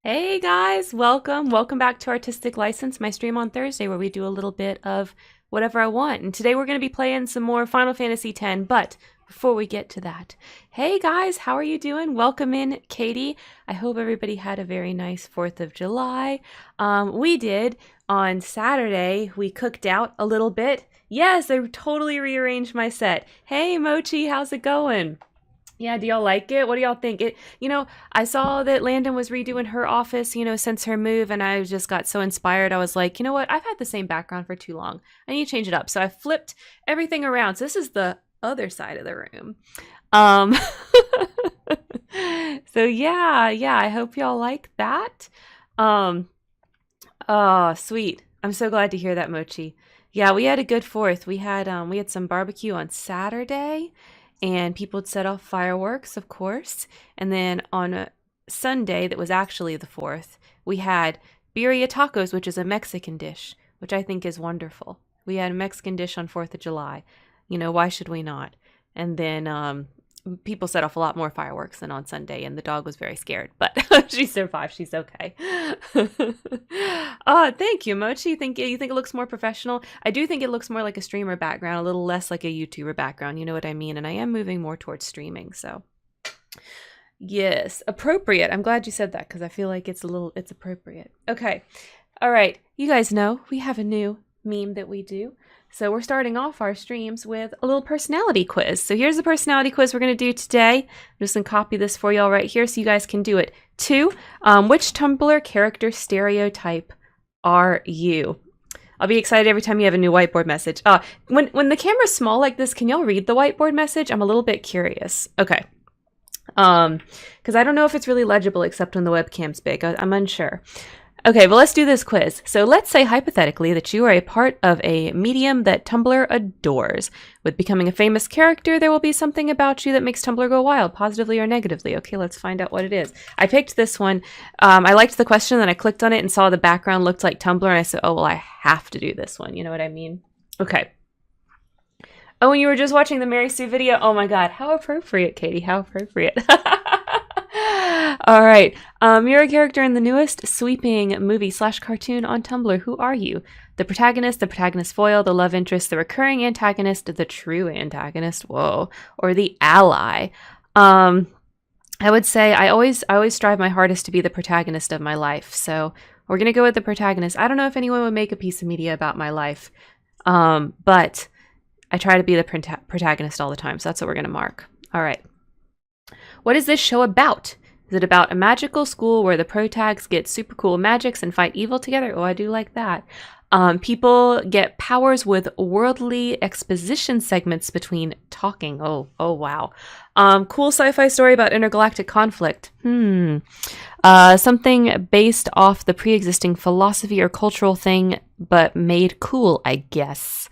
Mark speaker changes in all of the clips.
Speaker 1: Hey guys, welcome back to Artistic License, my stream on Thursday where we do a little bit of whatever I want. And today we're going to be playing some more Final Fantasy X, but before we get to that, hey guys, how are you doing? Welcome in, Katie. I hope everybody had a very nice 4th of July. We did. On Saturday, we cooked out a little bit. Yes, I totally rearranged my set. Hey Mochi, how's it going? Yeah, do y'all like it? What do y'all think? I saw that Landon was redoing her office, since her move, and I just got so inspired. I was like, you know what? I've had the same background for too long. I need to change it up. So I flipped everything around. So this is the other side of the room. Um, so yeah, I hope y'all like that. Oh, sweet. I'm so glad to hear that, Mochi. Yeah, we had a good 4th. We had some barbecue on Saturday. And people would set off fireworks, of course. And then on a Sunday, that was actually the 4th, we had birria tacos, which is a Mexican dish, which I think is wonderful. We had a Mexican dish on 4th of July. Why should we not? And then people set off a lot more fireworks than on Sunday, and the dog was very scared. But she survived. She's okay. Oh, thank you, Mochi. You think it looks more professional? I do think it looks more like a streamer background, a little less like a YouTuber background. You know what I mean? And I am moving more towards streaming, so yes, appropriate. I'm glad you said that because I feel like it's appropriate. Okay, all right. You guys know we have a new meme that we do. So we're starting off our streams with a little personality quiz. So here's the personality quiz we're going to do today. I'm just going to copy this for y'all right here so you guys can do it. 2, which Tumblr character stereotype are you? I'll be excited every time you have a new whiteboard message. When the camera's small like this, can y'all read the whiteboard message? I'm a little bit curious. Okay. Because I don't know if it's really legible except when the webcam's big. I'm unsure. Okay, well, let's do this quiz. So let's say hypothetically that you are a part of a medium that Tumblr adores. With becoming a famous character, there will be something about you that makes Tumblr go wild, positively or negatively. Okay, let's find out what it is. I picked this one. I liked the question, then I clicked on it and saw the background looked like Tumblr, and I said, oh, well, I have to do this one. You know what I mean? Okay. Oh, and you were just watching the Mary Sue video? Oh my God, how appropriate, Katie, how appropriate. All right. You're a character in the newest sweeping movie/cartoon on Tumblr. Who are you? The protagonist foil, the love interest, the recurring antagonist, the true antagonist, whoa, or the ally. I would say I always strive my hardest to be the protagonist of my life. So we're going to go with the protagonist. I don't know if anyone would make a piece of media about my life, but I try to be the protagonist all the time. So that's what we're going to mark. All right. What is this show about? Is it about a magical school where the protags get super cool magics and fight evil together? Oh, I do like that. People get powers with worldly exposition segments between talking. Oh, wow. Cool sci-fi story about intergalactic conflict. Something based off the pre-existing philosophy or cultural thing, but made cool, I guess.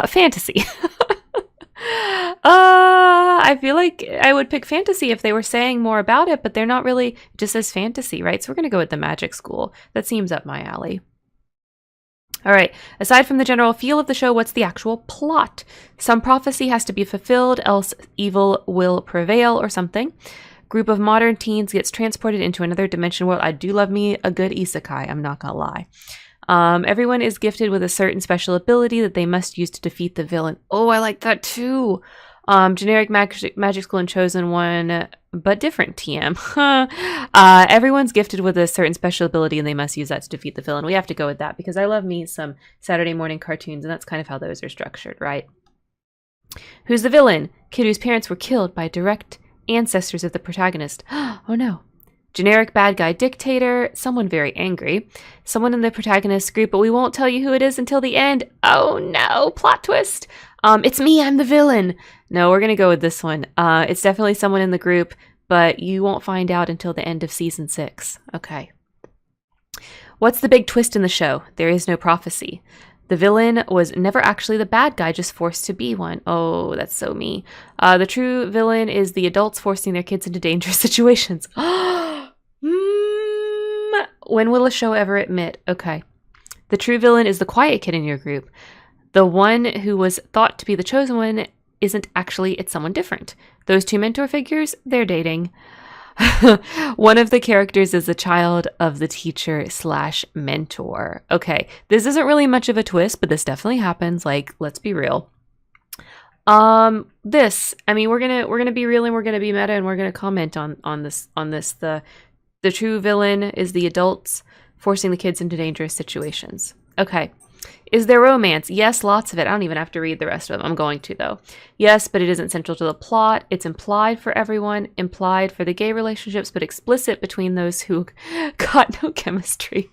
Speaker 1: Fantasy. I feel like I would pick fantasy if they were saying more about it, but they're not really. It just says fantasy, right? So we're going to go with the magic school. That seems up my alley. All right. Aside from the general feel of the show, what's the actual plot? Some prophecy has to be fulfilled, else evil will prevail or something. Group of modern teens gets transported into another dimension world. I do love me a good isekai. I'm not going to lie. Everyone is gifted with a certain special ability that they must use to defeat the villain. Oh, I like that too. Generic magic school and chosen one, but different TM. Everyone's gifted with a certain special ability and they must use that to defeat the villain. We have to go with that because I love me some Saturday morning cartoons and that's kind of how those are structured, right? Who's the villain? Kid whose parents were killed by direct ancestors of the protagonist. Oh no. Generic bad guy dictator, someone very angry, someone in the protagonist group, but we won't tell you who it is until the end. Oh no, plot twist. It's me, I'm the villain. No, we're going to go with this one. It's definitely someone in the group, but you won't find out until the end of season 6. Okay. What's the big twist in the show? There is no prophecy. The villain was never actually the bad guy, just forced to be one. Oh, that's so me. The true villain is the adults forcing their kids into dangerous situations. When will a show ever admit? Okay. The true villain is the quiet kid in your group. The one who was thought to be the chosen one isn't actually, it's someone different. Those two mentor figures, they're dating. One of the characters is a child of the teacher slash mentor. Okay, this isn't really much of a twist, but this definitely happens. Like, let's be real. I mean, we're gonna be real and we're gonna be meta and we're gonna comment on this. The true villain is the adults forcing the kids into dangerous situations. Okay. Is there romance? Yes, lots of it. I don't even have to read the rest of them. I'm going to, though. Yes, but it isn't central to the plot. It's implied for everyone, implied for the gay relationships, but explicit between those who got no chemistry.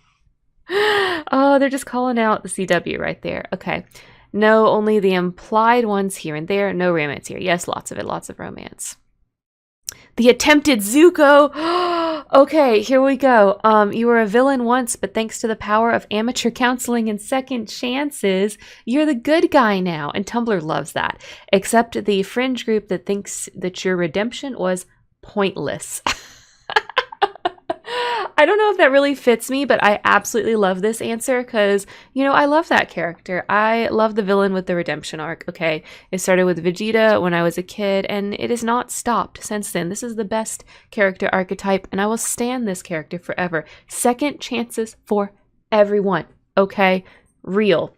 Speaker 1: Oh, they're just calling out the CW right there. Okay. No, only the implied ones here and there. No romance here. Yes, lots of it. Lots of romance. The attempted Zuko. Okay, here we go. You were a villain once, but thanks to the power of amateur counseling and second chances, you're the good guy now. And Tumblr loves that. Except the fringe group that thinks that your redemption was pointless. I don't know if that really fits me, but I absolutely love this answer because, you know, I love that character. I love the villain with the redemption arc, okay? It started with Vegeta when I was a kid, and it has not stopped since then. This is the best character archetype, and I will stand this character forever. Second chances for everyone, okay? Real.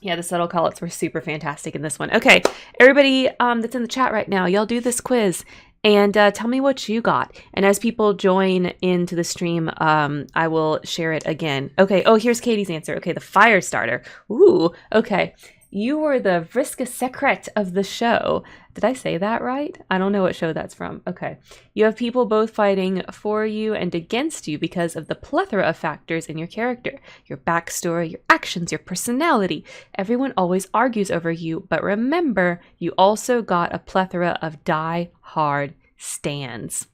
Speaker 1: Yeah, the subtle call-outs were super fantastic in this one. Okay, everybody that's in the chat right now, y'all do this quiz. And tell me what you got. And as people join into the stream, I will share it again. Okay. Oh, here's Katie's answer. Okay, the fire starter. Ooh. Okay. You were the Vriska Secret of the show. Did I say that right? I don't know what show that's from. Okay. You have people both fighting for you and against you because of the plethora of factors in your character. Your backstory, your actions, your personality. Everyone always argues over you, but remember, you also got a plethora of die-hard stands.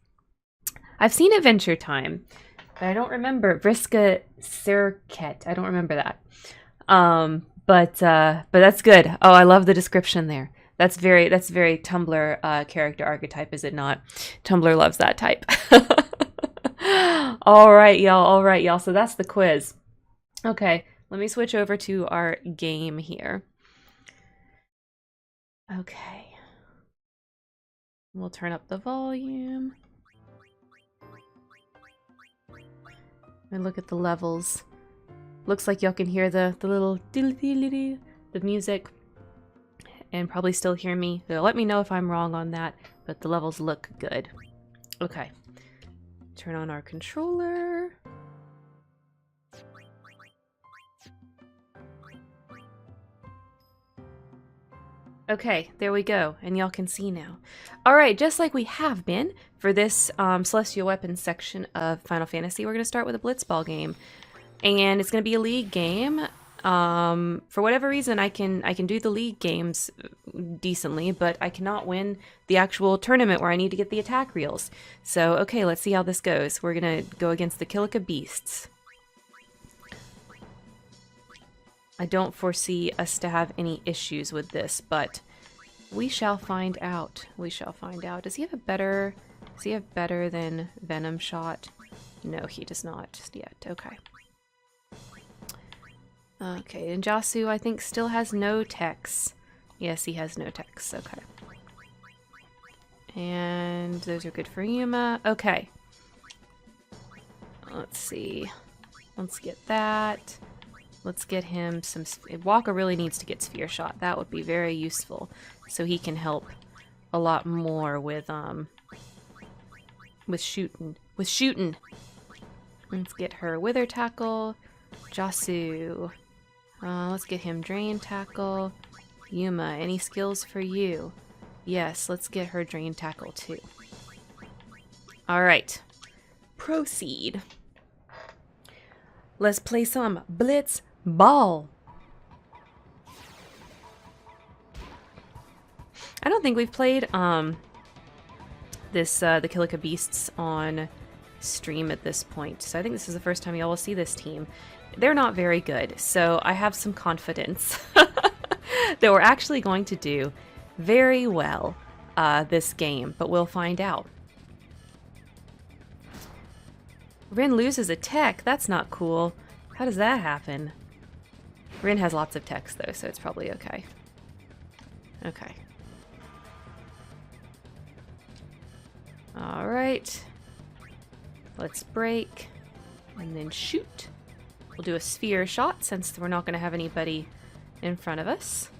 Speaker 1: I've seen Adventure Time, but I don't remember Vriska Circuit. I don't remember that. But that's good. Oh, I love the description there. That's very Tumblr character archetype, is it not? Tumblr loves that type. All right, y'all. So that's the quiz. Okay, let me switch over to our game here. Okay. We'll turn up the volume. And look at the levels. Looks like y'all can hear the little the music and probably still hear me. So let me know if I'm wrong on that, but the levels look good. Okay. Turn on our controller. Okay, there we go, and y'all can see now. Alright, just like we have been for this Celestial Weapons section of Final Fantasy, we're going to start with a Blitzball game. And it's going to be a league game. For whatever reason, I can do the league games decently, but I cannot win the actual tournament where I need to get the attack reels. So, okay, let's see how this goes. We're going to go against the Kilika Beasts. I don't foresee us to have any issues with this, but we shall find out. We shall find out. Does he have better than Venom Shot? No, he does not just yet. Okay. Okay, and Jasu, I think, still has no techs. Yes, he has no techs. Okay. And those are good for Yuma. Okay. Let's see. Let's get that. Let's get him some... Walker really needs to get Sphere Shot. That would be very useful. So he can help a lot more with shooting. With shooting! Let's get her Wither Tackle. Jasu. Let's get him Drain Tackle. Yuma, any skills for you? Yes, let's get her Drain Tackle too. Alright. Proceed. Let's play some Blitz Ball. I don't think we've played the Kilika Beasts on stream at this point, so I think this is the first time y'all will see this team. They're not very good, so I have some confidence that we're actually going to do very well this game, but we'll find out. Rin loses a tech. That's not cool. How does that happen? Rin has lots of techs though, so it's probably okay. Okay. Alright. Let's break and then shoot. We'll do a sphere shot since we're not going to have anybody in front of us.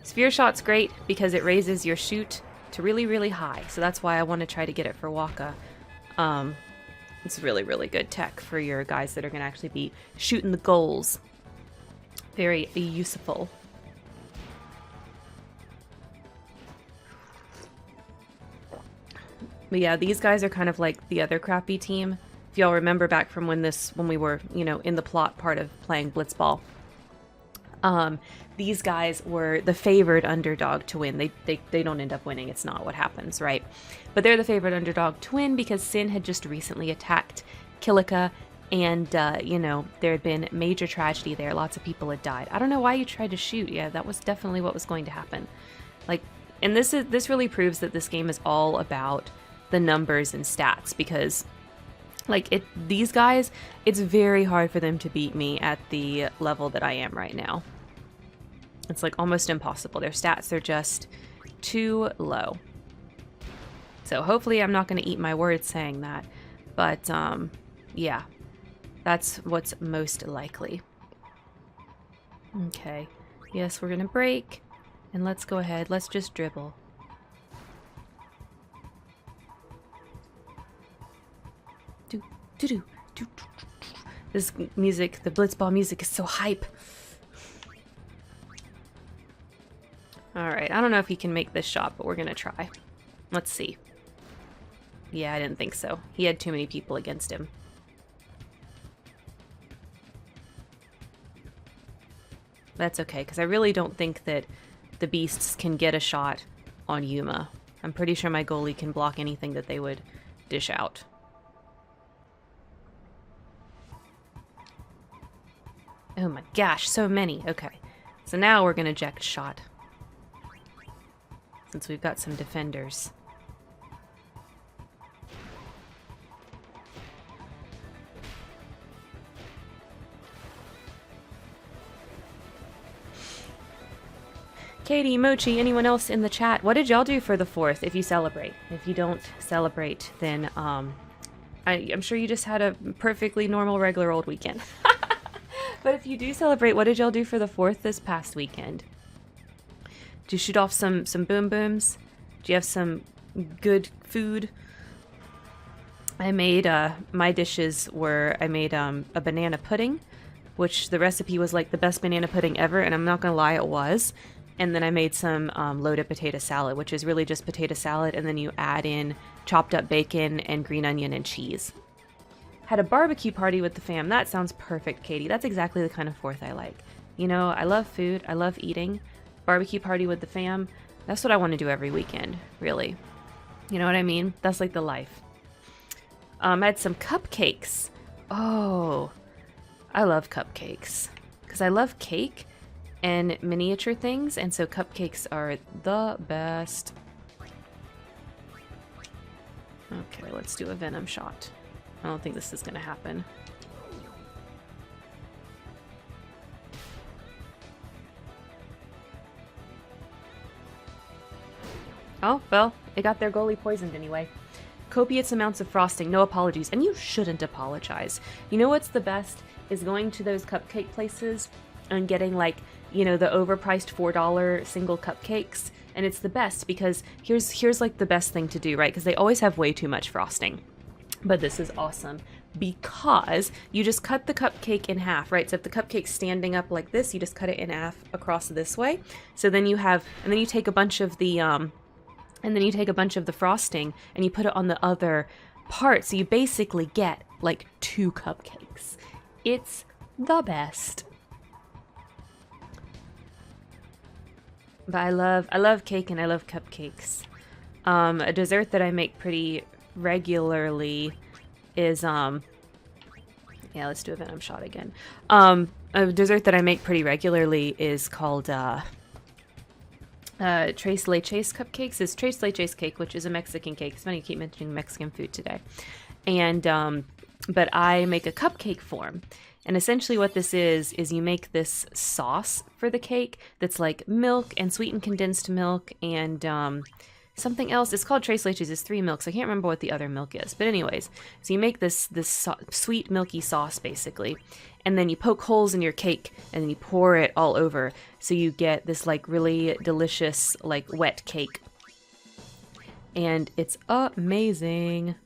Speaker 1: Sphere shot's great because it raises your shoot to really, really high. So that's why I want to try to get it for Waka. It's really, really good tech for your guys that are going to actually be shooting the goals. Very useful. But yeah, these guys are kind of like the other crappy team. If y'all remember back from when we were, you know, in the plot part of playing Blitzball. These guys were the favored underdog to win. They don't end up winning. It's not what happens, right? But they're the favored underdog to win because Sin had just recently attacked Kilika, and, you know, there had been major tragedy there. Lots of people had died. I don't know why you tried to shoot. Yeah, that was definitely what was going to happen. Like, and this really proves that this game is all about the numbers and stats, because like these guys, it's very hard for them to beat me at the level that I am right now. It's like almost impossible. Their stats are just too low. So hopefully I'm not going to eat my words saying that, but yeah, that's what's most likely. Okay, yes, we're going to break, and let's go ahead. Let's just dribble. This music, the Blitzball music, is so hype. Alright, I don't know if he can make this shot, but we're gonna try. Let's see. Yeah, I didn't think so. He had too many people against him. That's okay, because I really don't think that the beasts can get a shot on Yuma. I'm pretty sure my goalie can block anything that they would dish out. Oh my gosh, so many. Okay, so now we're gonna eject shot, since we've got some defenders. Katie, Mochi, anyone else in the chat, what did y'all do for the 4th if you celebrate? If you don't celebrate, then I'm sure you just had a perfectly normal, regular old weekend. But if you do celebrate, what did y'all do for the 4th this past weekend? Did you shoot off some boom booms? Do you have some good food? I made, my dishes were, I made a banana pudding, which the recipe was like the best banana pudding ever, and I'm not gonna lie, it was. And then I made some loaded potato salad, which is really just potato salad, and then you add in chopped up bacon and green onion and cheese. Had a barbecue party with the fam. That sounds perfect, Katie. That's exactly the kind of 4th I like. You know, I love food. I love eating. Barbecue party with the fam. That's what I want to do every weekend, really. You know what I mean? That's like the life. I had some cupcakes. Oh, I love cupcakes. Because I love cake and miniature things, and so cupcakes are the best. Okay, let's do a venom shot. I don't think this is going to happen. Oh, well, it got their goalie poisoned anyway. Copious amounts of frosting, no apologies, and you shouldn't apologize. You know what's the best is going to those cupcake places and getting, like, you know, the overpriced $4 single cupcakes, and it's the best because here's like the best thing to do, right? Because they always have way too much frosting. But this is awesome because you just cut the cupcake in half, right? So if the cupcake's standing up like this, you just cut it in half across this way. So then you have, and then you take a bunch of the, frosting and you put it on the other part. So you basically get like 2 cupcakes. It's the best. But I love cake and I love cupcakes. A dessert that I make pretty regularly is yeah, let's do a venom shot again. A dessert that I make pretty regularly is called Tres Leches cupcakes. It's Tres Leches cake, which is a Mexican cake. It's funny you keep mentioning Mexican food today. And but I make a cupcake form. And essentially what this is you make this sauce for the cake that's like milk and sweetened condensed milk and something else. It's called tres leches. It's 3 milks. I can't remember what the other milk is. But anyways, so you make this sweet milky sauce basically, and then you poke holes in your cake and then you pour it all over. So you get this like really delicious like wet cake. And it's amazing.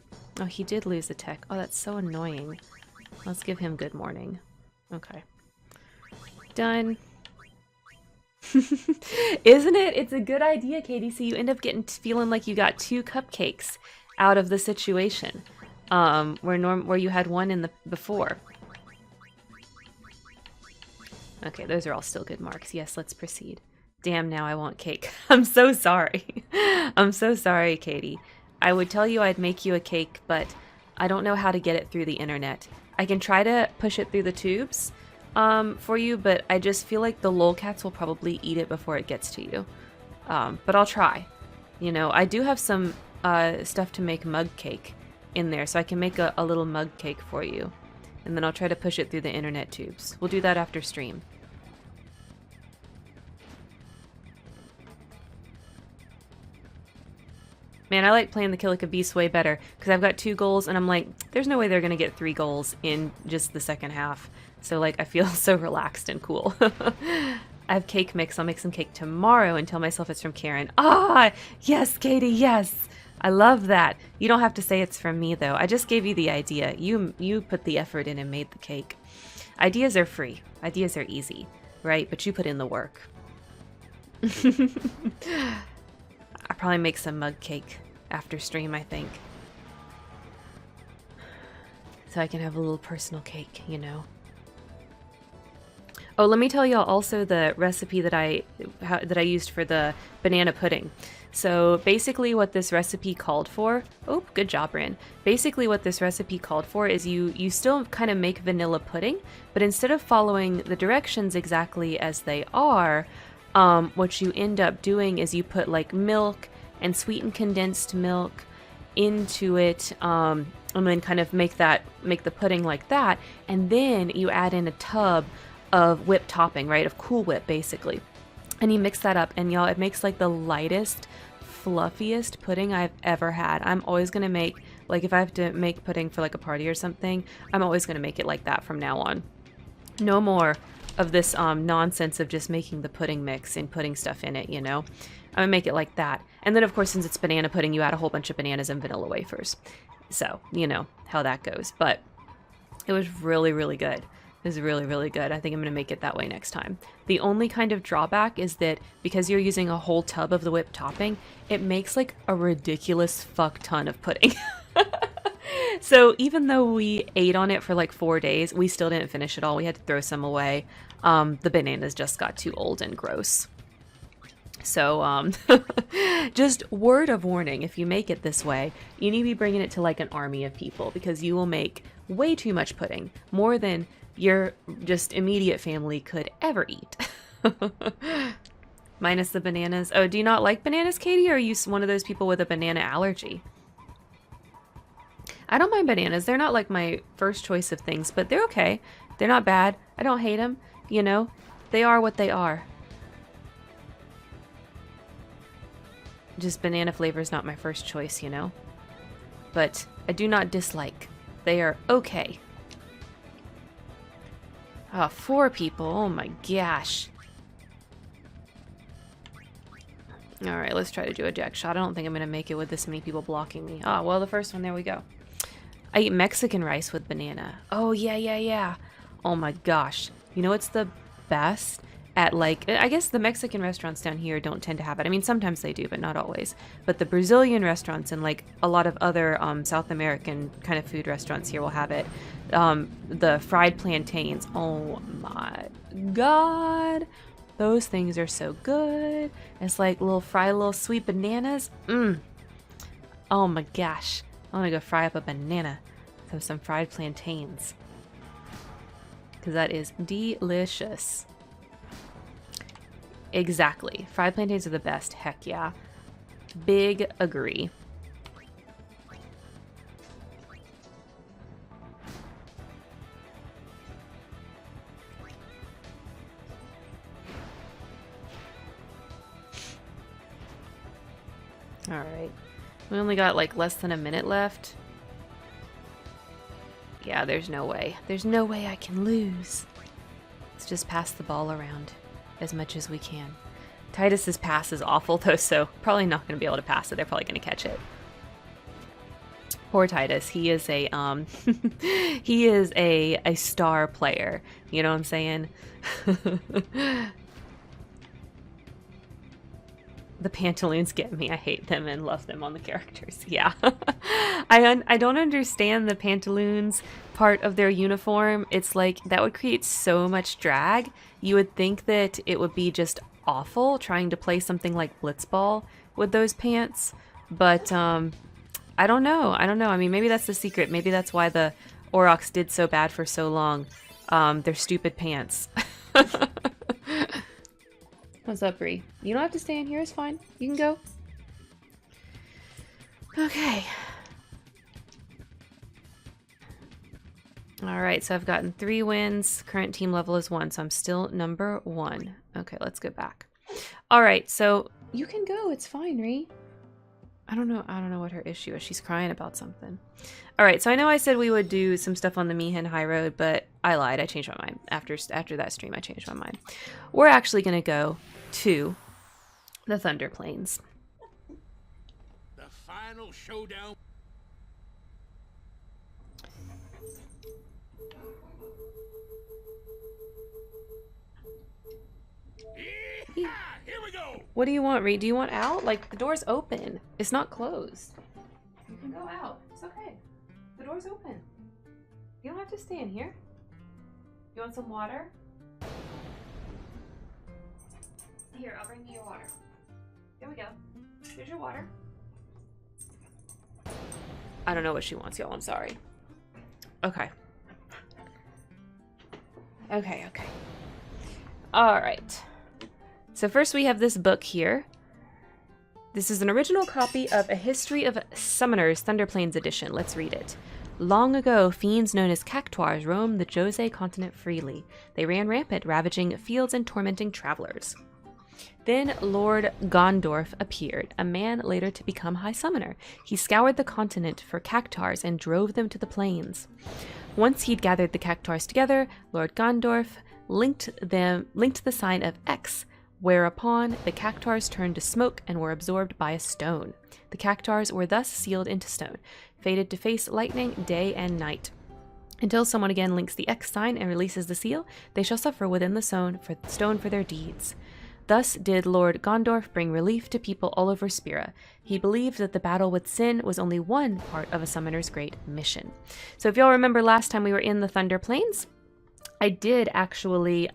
Speaker 1: Oh, he did lose the tech. Oh, that's so annoying. Let's give him good morning. Okay. Done. Isn't it? It's a good idea, Katie. So you end up feeling like you got 2 cupcakes out of the situation, where you had one in the before. Okay, those are all still good marks. Yes, let's proceed. Damn, now I want cake. I'm so sorry. I'm so sorry, Katie. I would tell you I'd make you a cake, but I don't know how to get it through the internet. I can try to push it through the tubes for you, but I just feel like the lolcats will probably eat it before it gets to you. But I'll try. You know, I do have some stuff to make mug cake in there, so I can make a little mug cake for you. And then I'll try to push it through the internet tubes. We'll do that after stream. Man, I like playing the Kill Like a Beast way better, because I've got 2 goals, and I'm like, there's no way they're going to get 3 goals in just the second half. So, like, I feel so relaxed and cool. I have cake mix. I'll make some cake tomorrow and tell myself it's from Karen. Ah, yes, Katie, yes. I love that. You don't have to say it's from me, though. I just gave you the idea. You put the effort in and made the cake. Ideas are free. Ideas are easy, right? But you put in the work. I'll probably make some mug cake after stream, I think. So I can have a little personal cake, you know. Oh, let me tell y'all also the recipe that I used for the banana pudding. So basically what this recipe called for, oh, good job, Ran. Basically what this recipe called for is you still kind of make vanilla pudding, but instead of following the directions exactly as they are, what you end up doing is you put like milk and sweetened condensed milk into it, and then kind of make the pudding like that, and then you add in a tub of whipped topping, right, of Cool Whip basically, and you mix that up, and y'all, it makes like the lightest, fluffiest pudding I've ever had. I'm always gonna make, like, if I have to make pudding for like a party or something, I'm always gonna make it like that from now on. No more of this nonsense of just making the pudding mix and putting stuff in it, you know. I'm gonna make it like that. And then of course, since it's banana pudding, you add a whole bunch of bananas and vanilla wafers. So, you know how that goes. But it was really, really good. It was really, really good. I think I'm gonna make it that way next time. The only kind of drawback is that because you're using a whole tub of the whipped topping, it makes like a ridiculous fuck ton of pudding. So even though we ate on it for like 4 days, we still didn't finish it all. We had to throw some away. The bananas just got too old and gross. So just word of warning, if you make it this way, you need to be bringing it to like an army of people, because you will make way too much pudding, more than your just immediate family could ever eat. Minus the bananas. Oh, do you not like bananas, Katie? Or are you one of those people with a banana allergy? I don't mind bananas. They're not like my first choice of things, but they're okay. They're not bad. I don't hate them. You know, they are what they are. Just banana flavor is not my first choice, you know. But I do not dislike. They are okay. Ah, 4 people. Oh my gosh. Alright, let's try to do a jack shot. I don't think I'm going to make it with this many people blocking me. Ah, well, the first one, there we go. I eat Mexican rice with banana. Oh, yeah. Oh my gosh. You know what's the best? At like, I guess the Mexican restaurants down here don't tend to have it. I mean, sometimes they do, but not always. But the Brazilian restaurants and like a lot of other South American kind of food restaurants here will have it. The fried plantains. Oh my god. Those things are so good. It's like little sweet bananas. Oh my gosh. I'm gonna go fry up a banana. So some fried plantains. Because that is delicious. Exactly. Fried plantains are the best. Heck yeah. Big agree. Alright, We only got like less than a minute left. Yeah, there's no way. There's no way I can lose. Let's just pass the ball around as much as we can. Titus's pass is awful though, so probably not going to be able to pass it. They're probably going to catch it. Poor Titus. He is a he is a star player. You know what I'm saying? The pantaloons get me. I hate them and love them on the characters. Yeah. I don't understand the pantaloons part of their uniform. It's like that would create so much drag. You would think that it would be just awful trying to play something like Blitzball with those pants. But I don't know. I mean, maybe that's the secret. Maybe that's why the Aurochs did so bad for so long. They're stupid pants. What's up, Bree? You don't have to stay in here. It's fine. You can go. Okay. Alright, so I've gotten 3 wins. Current team level is 1, so I'm still number 1. Okay, let's go back. Alright, so you can go. It's fine, Ree. I don't know what her issue is. She's crying about something. Alright, so I know I said we would do some stuff on the Mihin High Road, but I lied. I changed my mind. After that stream, I changed my mind. We're actually going to go to the Thunder Plains.
Speaker 2: The final showdown.
Speaker 1: Yeah.
Speaker 2: Here we go.
Speaker 1: What do you want, Reed? Do you want out? Like, the door's open. It's not closed. You can go out. It's okay. The door's open. You don't have to stay in here. You want some water? Here, I'll bring you your water. There we go. Here's your water. I don't know what she wants, y'all. I'm sorry. Okay. Okay. All right. So first we have this book here. This is an original copy of A History of Summoners, Thunder Plains edition. Let's read it. Long ago, fiends known as cactuars roamed the Jose continent freely. They ran rampant, ravaging fields and tormenting travelers. Then Lord Gondorf appeared, a man later to become High Summoner. He scoured the continent for cactuars and drove them to the plains. Once he'd gathered the cactuars together, Lord Gondorf linked the sign of X, whereupon the cactuars turned to smoke and were absorbed by a stone. The cactuars were thus sealed into stone, fated to face lightning day and night. Until someone again links the X sign and releases the seal, they shall suffer within the stone for their deeds. Thus did Lord Gondorf bring relief to people all over Spira. He believed that the battle with sin was only one part of a summoner's great mission. So if y'all remember last time we were in the Thunder Plains, I did actually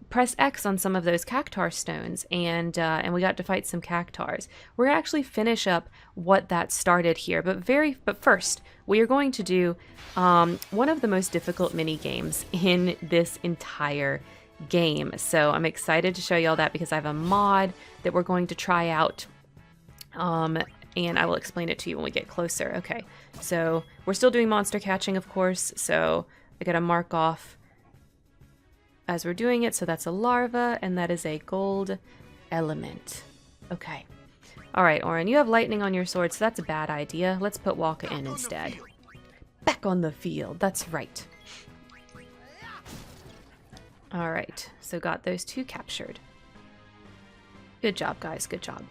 Speaker 1: press X on some of those cactuar stones, and we got to fight some cactuars. We're gonna actually finish up what that started here, but first we are going to do one of the most difficult mini games in this entire game. So I'm excited to show y'all that because I have a mod that we're going to try out, and I will explain it to you when we get closer. Okay, so we're still doing monster catching, of course, so I gotta mark off as we're doing it. So that's a larva, and that is a gold element. Okay. All right, Oren, you have lightning on your sword, so that's a bad idea. Let's put Walka in instead. Back on the field. That's right. All right, so got those 2 captured. Good job, guys. Good job.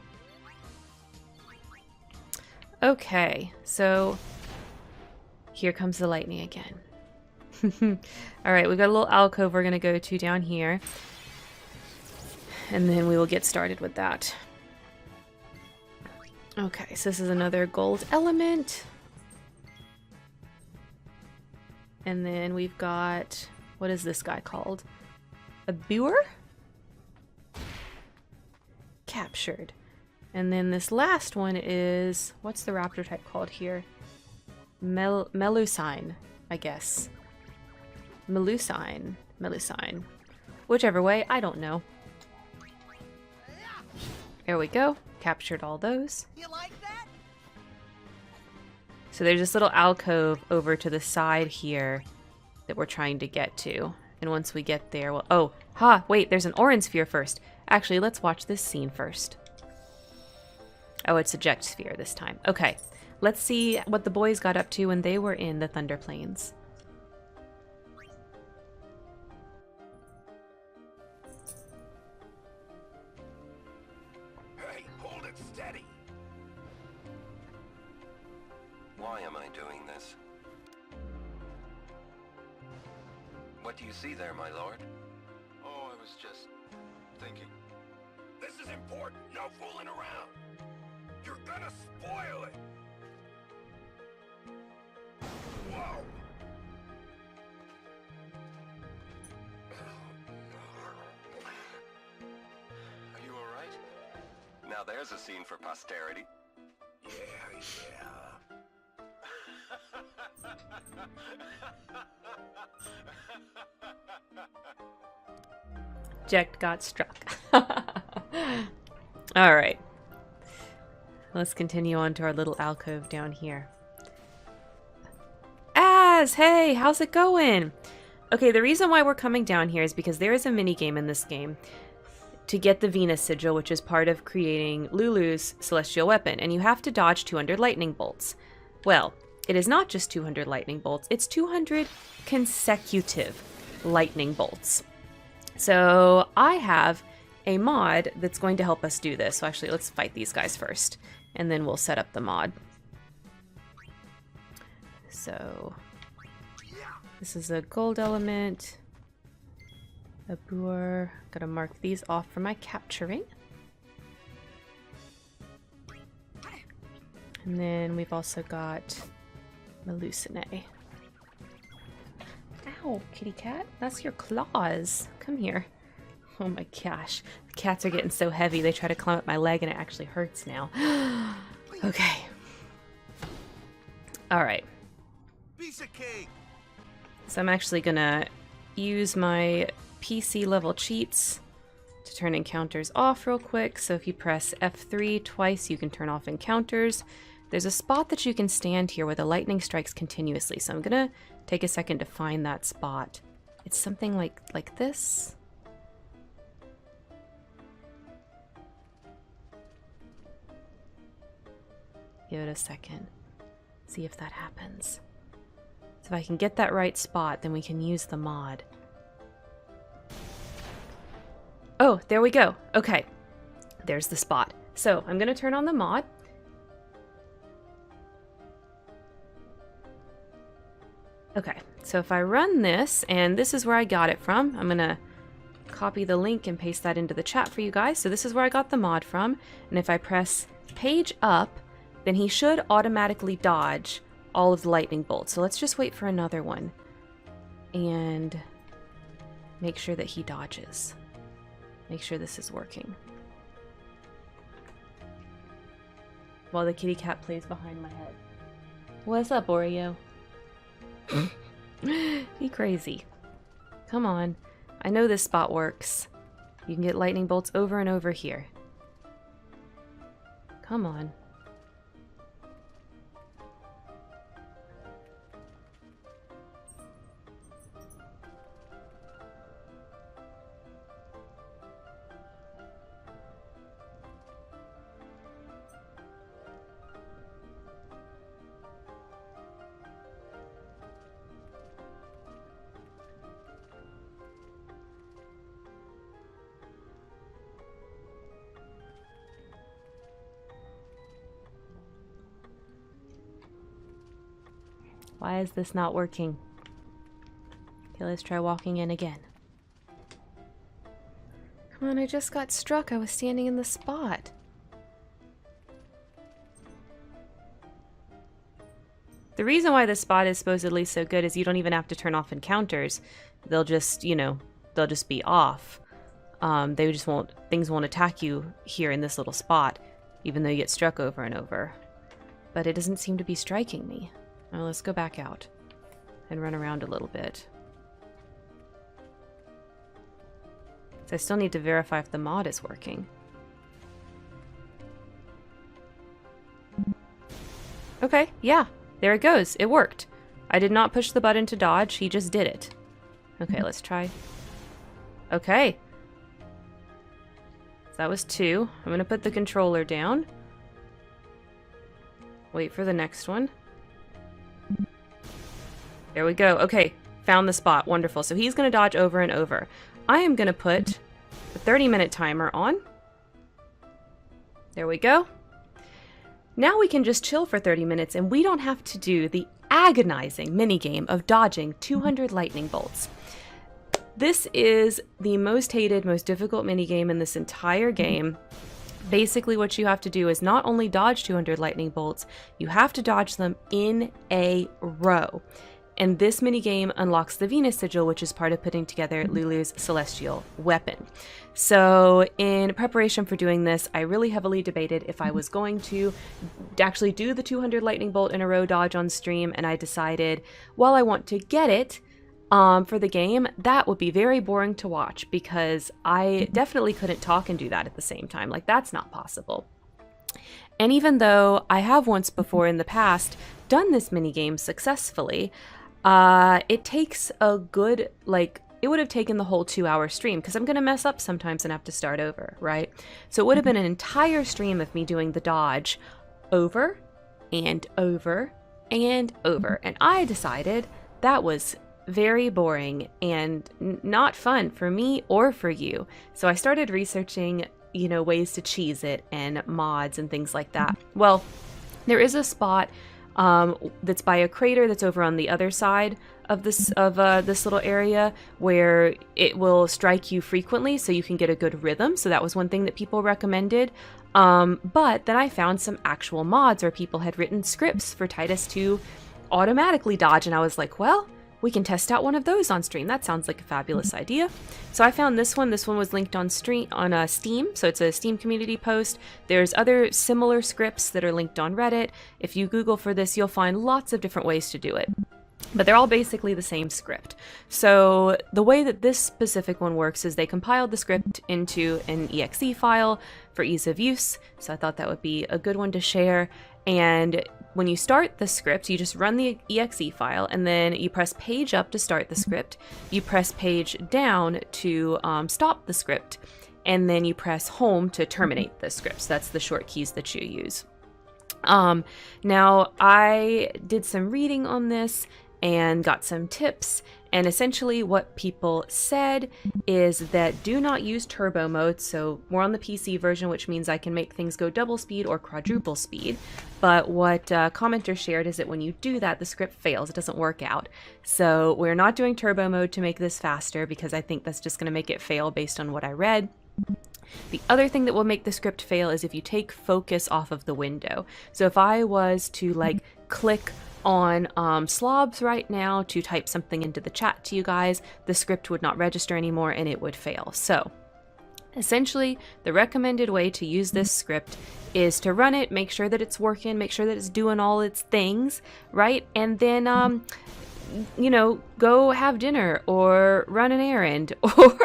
Speaker 1: Okay, so here comes the lightning again. All right, we've got a little alcove we're going to go to down here. And then we will get started with that. Okay, so this is another gold element. And then we've got, what is this guy called? A Boer? Captured. And then this last one is, what's the raptor type called here? Melusine, I guess. Melusine. Whichever way, I don't know. There we go. Captured all those.
Speaker 3: You like that?
Speaker 1: So there's this little alcove over to the side here that we're trying to get to. And once we get there, well, oh, wait, there's an orange sphere first. Actually, let's watch this scene first. Oh, it's eject sphere this time. Okay, let's see what the boys got up to when they were in the Thunder Plains.
Speaker 3: Hey, hold it steady. Why am I doing this? What do you see there, my lord? Oh, I was just thinking. This is important. No fooling around. You're gonna spoil it. Whoa. Are you all right? Now there's a scene for posterity. Yeah.
Speaker 1: Eject got struck. All right. Let's continue on to our little alcove down here. Az, hey, how's it going? Okay, the reason why we're coming down here is because there is a mini game in this game to get the Venus Sigil, which is part of creating Lulu's celestial weapon, and you have to dodge 200 lightning bolts. Well, it is not just 200 lightning bolts, it's 200 consecutive lightning bolts. So I have a mod that's going to help us do this. So actually, let's fight these guys first, and then we'll set up the mod. So this is a gold element, a boar. Gotta mark these off for my capturing. And then we've also got Melusine. Ow, kitty cat. That's your claws. Come here. Oh my gosh. The cats are getting so heavy they try to climb up my leg and it actually hurts now. Okay. Alright.
Speaker 3: Piece of cake.
Speaker 1: So I'm actually gonna use my PC level cheats to turn encounters off real quick. So if you press F3 twice, you can turn off encounters. There's a spot that you can stand here where the lightning strikes continuously. So I'm gonna take a second to find that spot. It's something like this. Give it a second. See if that happens. So if I can get that right spot, then we can use the mod. Oh, there we go. Okay. There's the spot. So I'm gonna turn on the mod. Okay, so if I run this, and this is where I got it from, I'm gonna copy the link and paste that into the chat for you guys. So this is where I got the mod from, and if I press page up, then he should automatically dodge all of the lightning bolts. So let's just wait for another one and make sure that he dodges. Make sure this is working. While the kitty cat plays behind my head. What's up, Oreo? Be crazy. Come on. I know this spot works. You can get lightning bolts over and over here. Come on. Why is this not working? Okay, let's try walking in again. Come on, I just got struck. I was standing in the spot. The reason why this spot is supposedly so good is you don't even have to turn off encounters. They'll just, they'll just be off. Things won't attack you here in this little spot, even though you get struck over and over. But it doesn't seem to be striking me. Well, let's go back out and run around a little bit. So I still need to verify if the mod is working. Okay, yeah, there it goes. It worked. I did not push the button to dodge, he just did it. Okay, let's try. Okay. So that was 2. I'm gonna put the controller down. Wait for the next one. There we go. Okay, found the spot. Wonderful. So he's going to dodge over and over. I am going to put the 30-minute timer on. There we go. Now we can just chill for 30 minutes and we don't have to do the agonizing minigame of dodging 200 lightning bolts. This is the most hated, most difficult minigame in this entire game. Basically what you have to do is not only dodge 200 lightning bolts, you have to dodge them in a row. And this minigame unlocks the Venus Sigil, which is part of putting together Lulu's celestial weapon. So in preparation for doing this, I really heavily debated if I was going to actually do the 200 lightning bolt in a row dodge on stream, and I decided, while I want to get it for the game, that would be very boring to watch because I definitely couldn't talk and do that at the same time. Like, that's not possible. And even though I have once before in the past done this minigame successfully, it takes a good, it would have taken the whole 2-hour stream because I'm going to mess up sometimes and have to start over, right? So it would have been an entire stream of me doing the dodge over and over and over. And I decided that was very boring and not fun for me or for you. So I started researching, ways to cheese it and mods and things like that. Well, there is a spot that's by a crater that's over on the other side of this little area where it will strike you frequently so you can get a good rhythm. So that was one thing that people recommended. But then I found some actual mods where people had written scripts for Titus to automatically dodge, and I was like, well, we can test out one of those on stream. That sounds like a fabulous idea. So I found this one. This one was linked on Steam, so it's a Steam community post. There's other similar scripts that are linked on Reddit. If you Google for this, you'll find lots of different ways to do it. But they're all basically the same script. So the way that this specific one works is they compiled the script into an exe file for ease of use. So I thought that would be a good one to share. And when you start the script, you just run the exe file, and then you press page up to start the script. You press page down to stop the script, and then you press home to terminate the script. So that's the short keys that you use. Now, I did some reading on this and got some tips, and essentially what people said is that do not use turbo mode. So we're on the PC version, which means I can make things go double speed or quadruple speed. But what commenters shared is that when you do that, the script fails. It doesn't work out. So we're not doing turbo mode to make this faster because I think that's just going to make it fail based on what I read. The other thing that will make the script fail is if you take focus off of the window. So if I was to click on slobs right now to type something into the chat to you guys, the script would not register anymore and it would fail. So essentially, the recommended way to use this script is to run it, make sure that it's working, make sure that it's doing all its things, right? And then, go have dinner or run an errand or,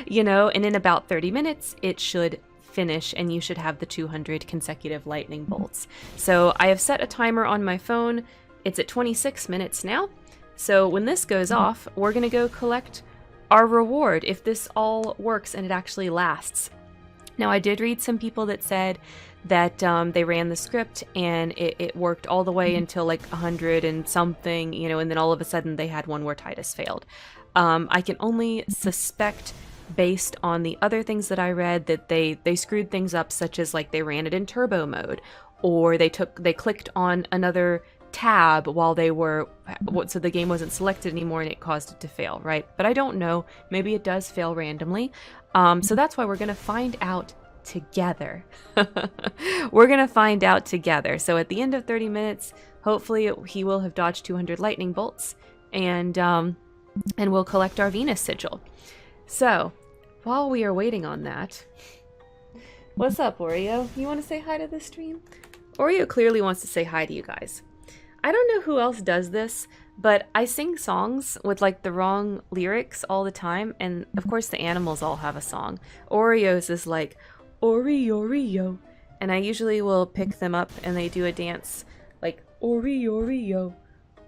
Speaker 1: and in about 30 minutes, it should finish and you should have the 200 consecutive lightning bolts. So I have set a timer on my phone. It's at 26 minutes now. So when this goes off, we're going to go collect our reward if this all works and it actually lasts. Now, I did read some people that said that they ran the script and it worked all the way until 100 and something, and then all of a sudden they had one where Titus failed. I can only suspect, based on the other things that I read, that they screwed things up, such as they ran it in turbo mode, or they clicked on another tab while they were, so the game wasn't selected anymore and it caused it to fail, right? But I don't know. Maybe it does fail randomly. So that's why we're going to find out together. We're going to find out together. So at the end of 30 minutes, hopefully he will have dodged 200 lightning bolts, and we'll collect our Venus Sigil. So while we are waiting on that, what's up, Oreo? You want to say hi to the stream? Oreo clearly wants to say hi to you guys. I don't know who else does this, but I sing songs with the wrong lyrics all the time, and of course the animals all have a song. Oreo's is Oreo, and I usually will pick them up and they do a dance Oreo,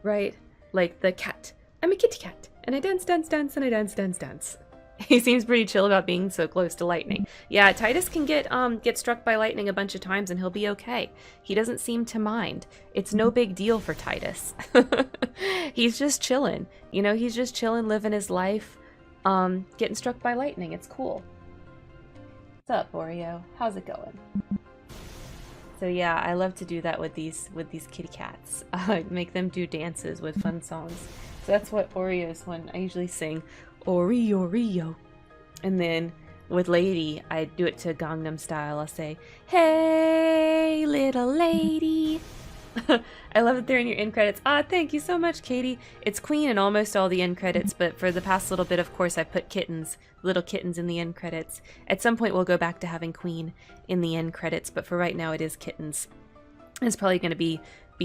Speaker 1: right? Like the cat. I'm a kitty cat, and I dance, and I dance. He seems pretty chill about being so close to lightning. Yeah, Titus can get struck by lightning a bunch of times and he'll be okay. He doesn't seem to mind. It's no big deal for Titus. He's just chilling. You know, he's just chilling, living his life, getting struck by lightning. It's cool. What's up, Oreo? How's it going? So yeah, I love to do that with these kitty cats. Make them do dances with fun songs. So that's what Oreo's one. I usually sing Oreo, Oreo. And then with Lady, I do it to Gangnam Style. I'll say, hey, little lady. I love that they're in your end credits. Ah, thank you so much, Katie. It's Queen in almost all the end credits, but for the past little bit, of course, I put kittens, little kittens in the end credits. At some point, we'll go back to having Queen in the end credits, but for right now, it is kittens. It's probably going to be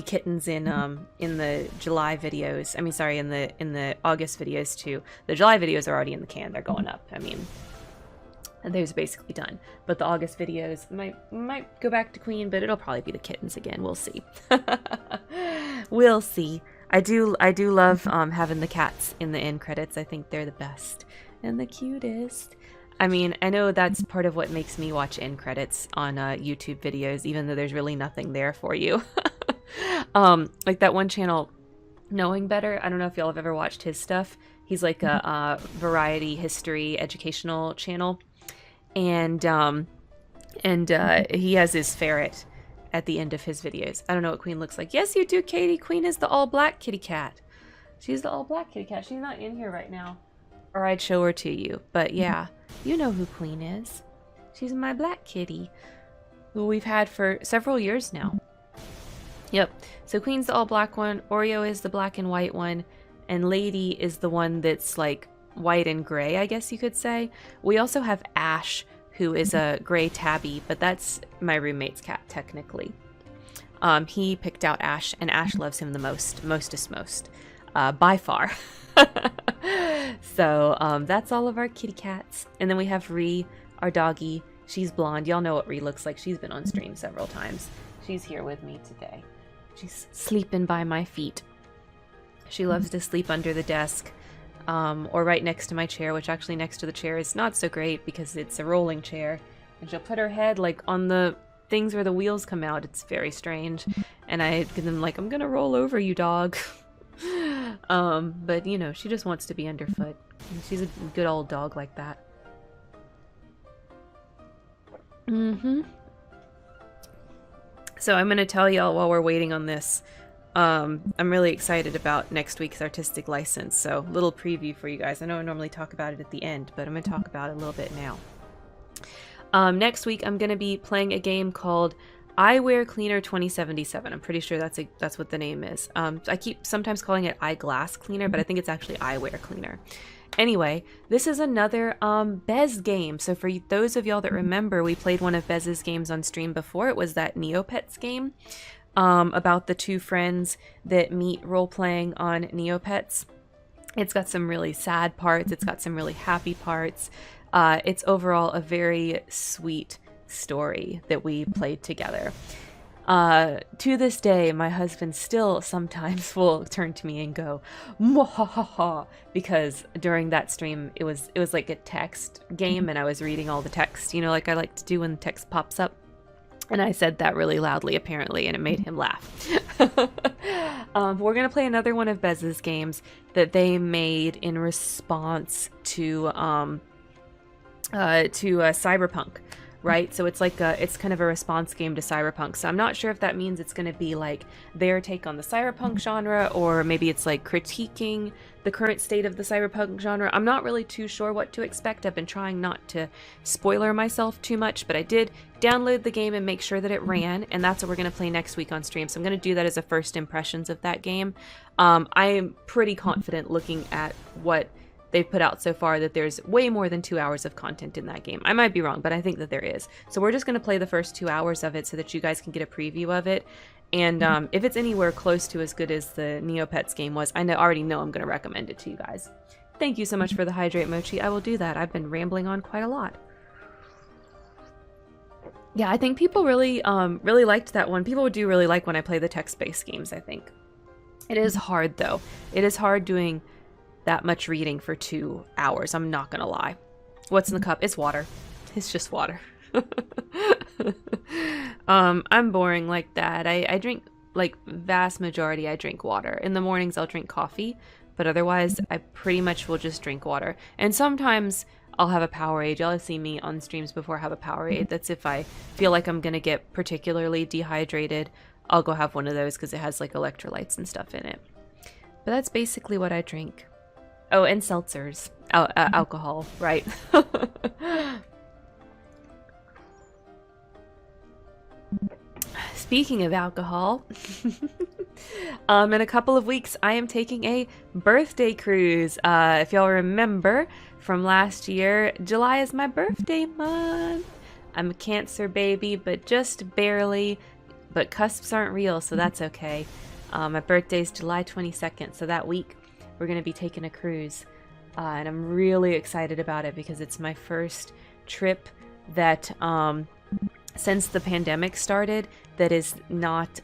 Speaker 1: kittens in the July videos. I mean, sorry, in the August videos too. The July videos are already in the can. They're going up. I mean, those are basically done. But the August videos might go back to Queen, but it'll probably be the kittens again. We'll see. We'll see. I do love having the cats in the end credits. I think they're the best and the cutest. I mean, I know that's part of what makes me watch end credits on YouTube videos, even though there's really nothing there for you. Like that one channel, Knowing Better. I don't know if y'all have ever watched his stuff. He's like a variety history educational channel. And he has his ferret at the end of his videos. I don't know what Queen looks like. Yes, you do, Katie. Queen is the all-black kitty cat. She's the all-black kitty cat. She's not in here right now, or I'd show her to you. But yeah, you know who Queen is. She's my black kitty, who we've had for several years now. Yep. So Queen's the all-black one. Oreo is the black and white one, and Lady is the one that's like white and gray, I guess you could say. We also have Ash, who is a gray tabby, but that's my roommate's cat technically. He picked out Ash, and Ash loves him the mostest by far. So that's all of our kitty cats. And then we have Ree, our doggy. She's blonde. Y'all know what Ree looks like. She's been on stream several times. She's here with me today. She's sleeping by my feet. She loves to sleep under the desk. Or right next to my chair, which actually next to the chair is not so great because it's a rolling chair. And she'll put her head like on the things where the wheels come out. It's very strange. And I'm like, I'm gonna roll over you, dog. But you know, she just wants to be underfoot. She's a good old dog like that. So I'm gonna tell y'all while we're waiting on this. I'm really excited about next week's artistic license, so little preview for you guys. I know I normally talk about it at the end, but I'm going to talk about it a little bit now. Next week, I'm going to be playing a game called Eyewear Cleaner 2077. I'm pretty sure that's what the name is. I keep sometimes calling it Eyeglass Cleaner, but I think it's actually Eyewear Cleaner. Anyway, this is another Bez game. So for those of y'all that remember, we played one of Bez's games on stream before. It was that Neopets game. About the two friends that meet role-playing on Neopets. It's got some really sad parts. It's got some really happy parts. It's overall a very sweet story that we played together. To this day, my husband still sometimes will turn to me and go, "Mwahaha," because during that stream, it was like a text game, and I was reading all the text, you know, like I like to do when the text pops up. And I said that really loudly, apparently, and it made him laugh. We're going to play another one of Bez's games that they made in response to Cyberpunk, right? So it's like it's kind of a response game to Cyberpunk. So I'm not sure if that means it's going to be like their take on the Cyberpunk genre, or maybe it's like critiquing the current state of the Cyberpunk genre. I'm not really too sure what to expect. I've been trying not to spoiler myself too much, but I did download the game and make sure that it ran, and that's what we're going to play next week on stream. So I'm going to do that as a first impressions of that game. I am pretty confident looking at what they've put out so far that there's way more than 2 hours of content in that game. I might be wrong, but I think that there is. So we're just going to play the first 2 hours of it so that you guys can get a preview of it. And if it's anywhere close to as good as the Neopets game was, I already know I'm going to recommend it to you guys. Thank you so much for the Hydrate Mochi. I will do that. I've been rambling on quite a lot. Yeah, I think people really liked that one. People do really like when I play the text-based games, I think. It is hard, though. It is hard doing that much reading for 2 hours. I'm not gonna lie. What's in the cup? It's water. It's just water. I'm boring like that. I drink, like, vast majority I drink water. In the mornings I'll drink coffee, but otherwise I pretty much will just drink water. And sometimes I'll have a Powerade. Y'all have seen me on streams before have a Powerade. That's if I feel like I'm gonna get particularly dehydrated. I'll go have one of those because it has like electrolytes and stuff in it. But that's basically what I drink. Oh, and seltzers. Alcohol, right? Speaking of alcohol, in a couple of weeks, I am taking a birthday cruise. If y'all remember from last year, July is my birthday month. I'm a Cancer baby, but just barely. But cusps aren't real, so that's okay. My birthday is July 22nd, so that week we're going to be taking a cruise. And I'm really excited about it because it's my first trip that, since the pandemic started, that is not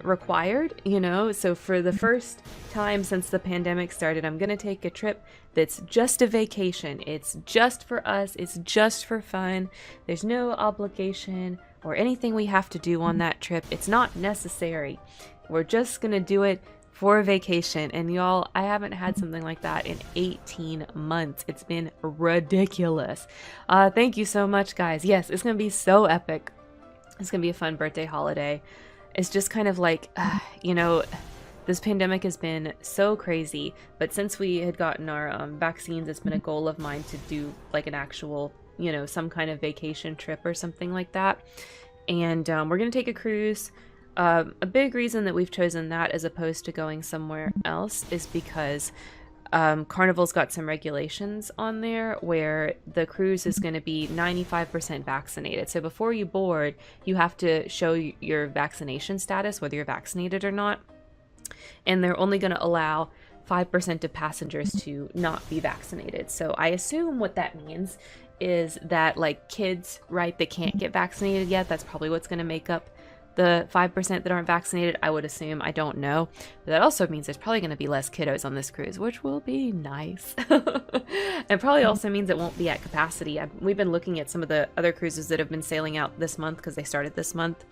Speaker 1: required, you know? So for the first time since the pandemic started, I'm going to take a trip that's just a vacation. It's just for us. It's just for fun. There's no obligation or anything we have to do on that trip. It's not necessary. We're just going to do it for a vacation. And y'all, I haven't had something like that in 18 months. It's been ridiculous. Thank you so much, guys. Yes, it's going to be so epic. It's going to be a fun birthday holiday. It's just kind of like, you know, this pandemic has been so crazy. But since we had gotten our vaccines, it's been a goal of mine to do like an actual, you know, some kind of vacation trip or something like that. And we're going to take a cruise. A big reason that we've chosen that as opposed to going somewhere else is because Carnival's got some regulations on there where the cruise is going to be 95% vaccinated. So before you board, you have to show your vaccination status, whether you're vaccinated or not. And they're only going to allow 5% of passengers to not be vaccinated. So I assume what that means is that, like, kids, right, that can't get vaccinated yet, that's probably what's going to make up the 5% that aren't vaccinated, I would assume. I don't know. But that also means there's probably going to be less kiddos on this cruise, which will be nice. And probably also means it won't be at capacity. We've been looking at some of the other cruises that have been sailing out this month because they started this month.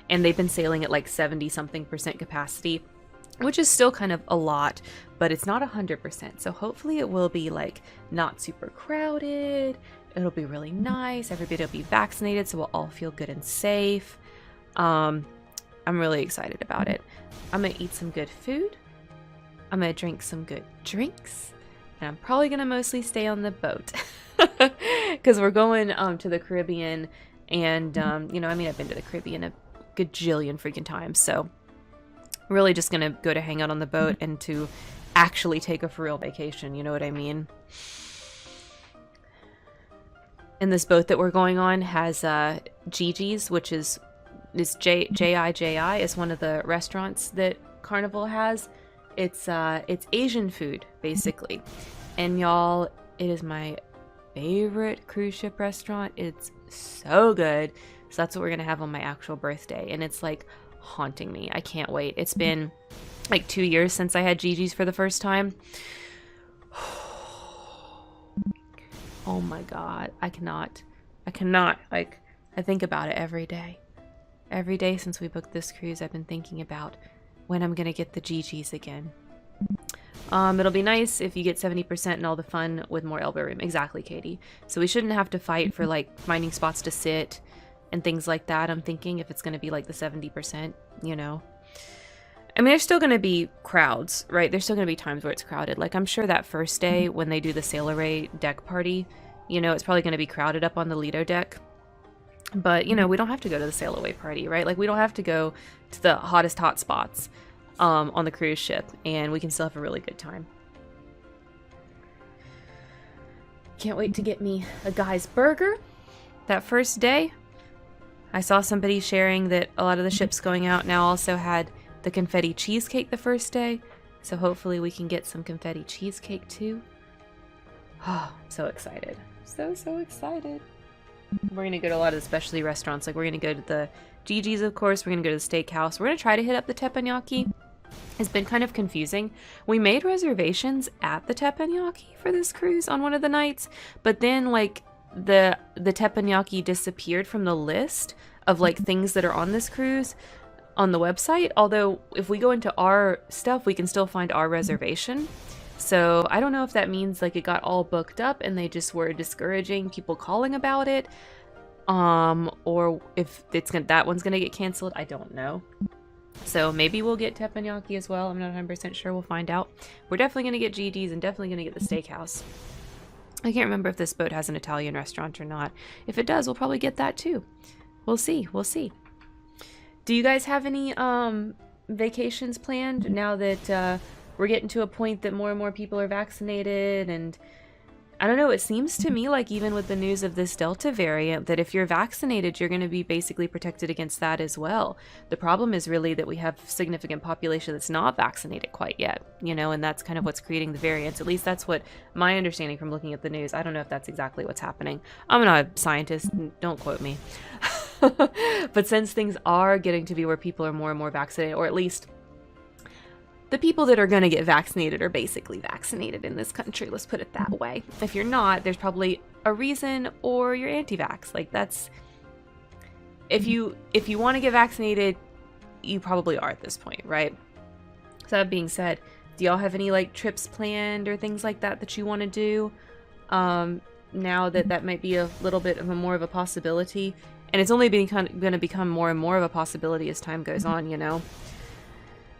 Speaker 1: And they've been sailing at like 70-something% capacity, which is still kind of a lot, but it's not 100%. So hopefully it will be like not super crowded. It'll be really nice. Everybody will be vaccinated, so we'll all feel good and safe. I'm really excited about it. I'm gonna eat some good food. I'm gonna drink some good drinks. And I'm probably gonna mostly stay on the boat. Because we're going to the Caribbean. And, you know, I mean, I've been to the Caribbean a gajillion freaking times. So really just gonna go to hang out on the boat and to actually take a for real vacation. You know what I mean? And this boat that we're going on has Gigi's, which is J-I-J-I is one of the restaurants that Carnival has. It's Asian food, basically. And y'all, it is my favorite cruise ship restaurant. It's so good. So that's what we're going to have on my actual birthday. And it's like haunting me. I can't wait. It's been like 2 years since I had Gigi's for the first time. Oh my God. I cannot. Like, I think about it every day. Every day since we booked this cruise, I've been thinking about when I'm going to get the Gigi's again. It'll be nice if you get 70% and all the fun with more elbow room. Exactly, Katie. So we shouldn't have to fight for, like, finding spots to sit and things like that. I'm thinking if it's going to be, like, the 70%, you know. I mean, there's still going to be crowds, right? There's still going to be times where it's crowded. Like, I'm sure that first day when they do the Sail Away deck party, you know, it's probably going to be crowded up on the Lido deck. But, you know, we don't have to go to the Sail Away party, right? Like, we don't have to go to the hottest hot spots on the cruise ship, and we can still have a really good time. Can't wait to get me a guy's burger that first day. I saw somebody sharing that a lot of the ships going out now also had the confetti cheesecake the first day, so hopefully we can get some confetti cheesecake too. Oh, I'm so excited. So excited. We're going to go to a lot of the specialty restaurants. Like, we're going to go to the Gigi's, of course. We're going to go to the steakhouse. We're going to try to hit up the teppanyaki. has been kind of confusing. We made reservations at the teppanyaki for this cruise on one of the nights, but then like the teppanyaki disappeared from the list of like things that are on this cruise on the website. Although if we go into our stuff, we can still find our reservation. So I don't know if that means like it got all booked up and they just were discouraging people calling about it, or if that one's gonna get canceled. I don't know. So maybe we'll get teppanyaki as well. I'm not 100% sure. We'll find out. We're definitely going to get GDs and definitely going to get the steakhouse. I can't remember if this boat has an Italian restaurant or not. If it does, we'll probably get that too. We'll see. We'll see. Do you guys have any vacations planned now that we're getting to a point that more and more people are vaccinated? And I don't know, it seems to me like even with the news of this Delta variant, that if you're vaccinated, you're going to be basically protected against that as well. The problem is really that we have significant population that's not vaccinated quite yet, you know, and that's kind of what's creating the variants. At least that's what my understanding from looking at the news. I don't know if that's exactly what's happening. I'm not a scientist, don't quote me. But since things are getting to be where people are more and more vaccinated, or at least the people that are going to get vaccinated are basically vaccinated in this country. Let's put it that way. If you're not, there's probably a reason, or you're anti-vax. Like that's, if you want to get vaccinated, you probably are at this point, right? So that being said, do y'all have any like trips planned or things like that you want to do? Now that might be a little bit of more of a possibility, and it's only going to become more and more of a possibility as time goes on, you know.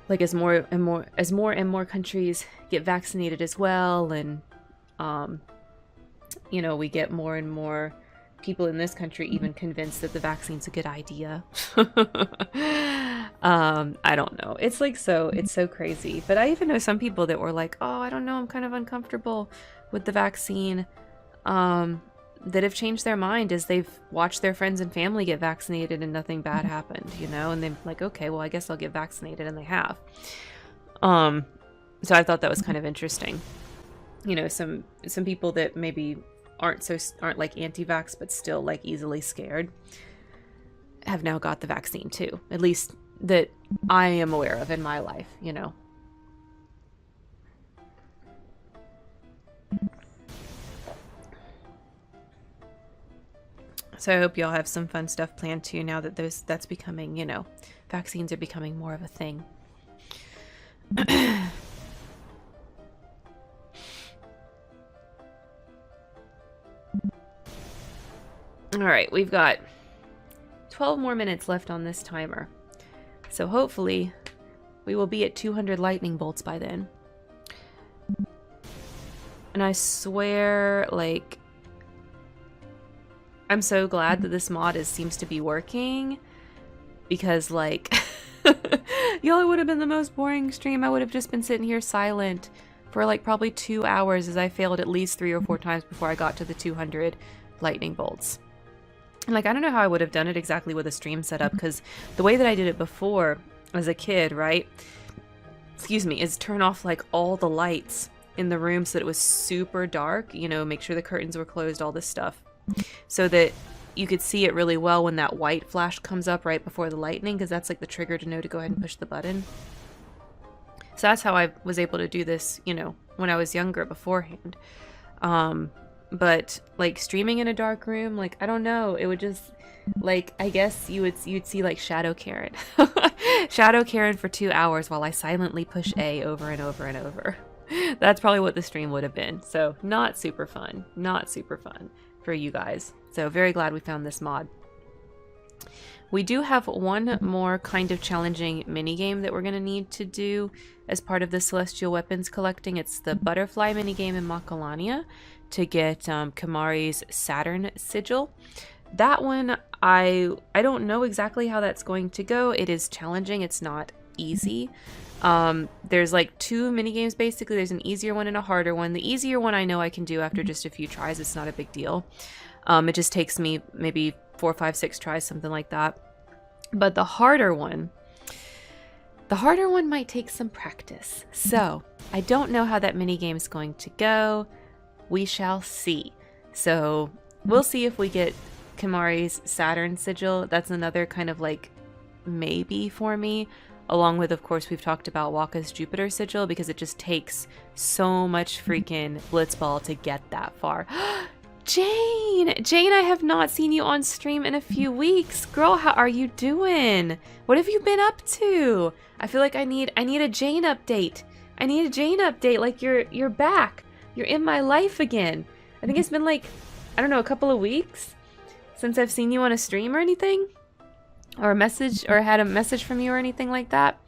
Speaker 1: Like as more and more countries get vaccinated as well, and you know, we get more and more people in this country even convinced that the vaccine's a good idea. I don't know. It's so crazy. But I even know some people that were like, "Oh, I don't know, I'm kind of uncomfortable with the vaccine." That have changed their mind as they've watched their friends and family get vaccinated and nothing bad happened, you know, and they're like, okay, well, I guess I'll get vaccinated, and they have. So I thought that was kind of interesting. You know, some people that maybe aren't like anti-vax but still like easily scared have now got the vaccine too, at least that I am aware of in my life, you know. So I hope y'all have some fun stuff planned too now that that's becoming, you know, vaccines are becoming more of a thing. All right, we've got 12 more minutes left on this timer. So hopefully we will be at 200 lightning bolts by then. And I swear, like, I'm so glad that this mod seems to be working, because like y'all, it would have been the most boring stream. I would have just been sitting here silent for like probably 2 hours as I failed at least 3 or 4 times before I got to the 200 lightning bolts. And like, I don't know how I would have done it exactly with a stream setup, because the way that I did it before as a kid, right, excuse me, is turn off like all the lights in the room so that it was super dark, you know, make sure the curtains were closed, all this stuff, so that you could see it really well when that white flash comes up right before the lightning, because that's like the trigger to know to go ahead and push the button. So that's how I was able to do this, you know, when I was younger beforehand. But like streaming in a dark room, like, I don't know, it would just, like, I guess you'd see like Shadow Karen. Shadow Karen for 2 hours while I silently push A over and over and over. That's probably what the stream would have been. So not super fun. Not super fun for you guys. So very glad we found this mod. We do have one more kind of challenging minigame that we're going to need to do as part of the Celestial Weapons collecting. It's the butterfly minigame in Macalania to get Kamari's Saturn sigil. That one, I don't know exactly how that's going to go. It is challenging. It's not easy. There's like 2 minigames basically. There's an easier one and a harder one. The easier one I know I can do after just a few tries. It's not a big deal. It just takes me maybe 4, 5, 6 tries, something like that. But the harder one might take some practice. So I don't know how that minigame is going to go. We shall see. So we'll see if we get Kamari's Saturn sigil. That's another kind of like maybe for me. along with, of course, we've talked about Waka's Jupiter sigil, because it just takes so much freaking blitzball to get that far. Jane, I have not seen you on stream in a few weeks. Girl, how are you doing? What have you been up to? I feel like I need a Jane update. I need a Jane update. Like, you're back. You're in my life again. I think it's been like, I don't know, a couple of weeks since I've seen you on a stream or anything, or a message, or had a message from you or anything like that.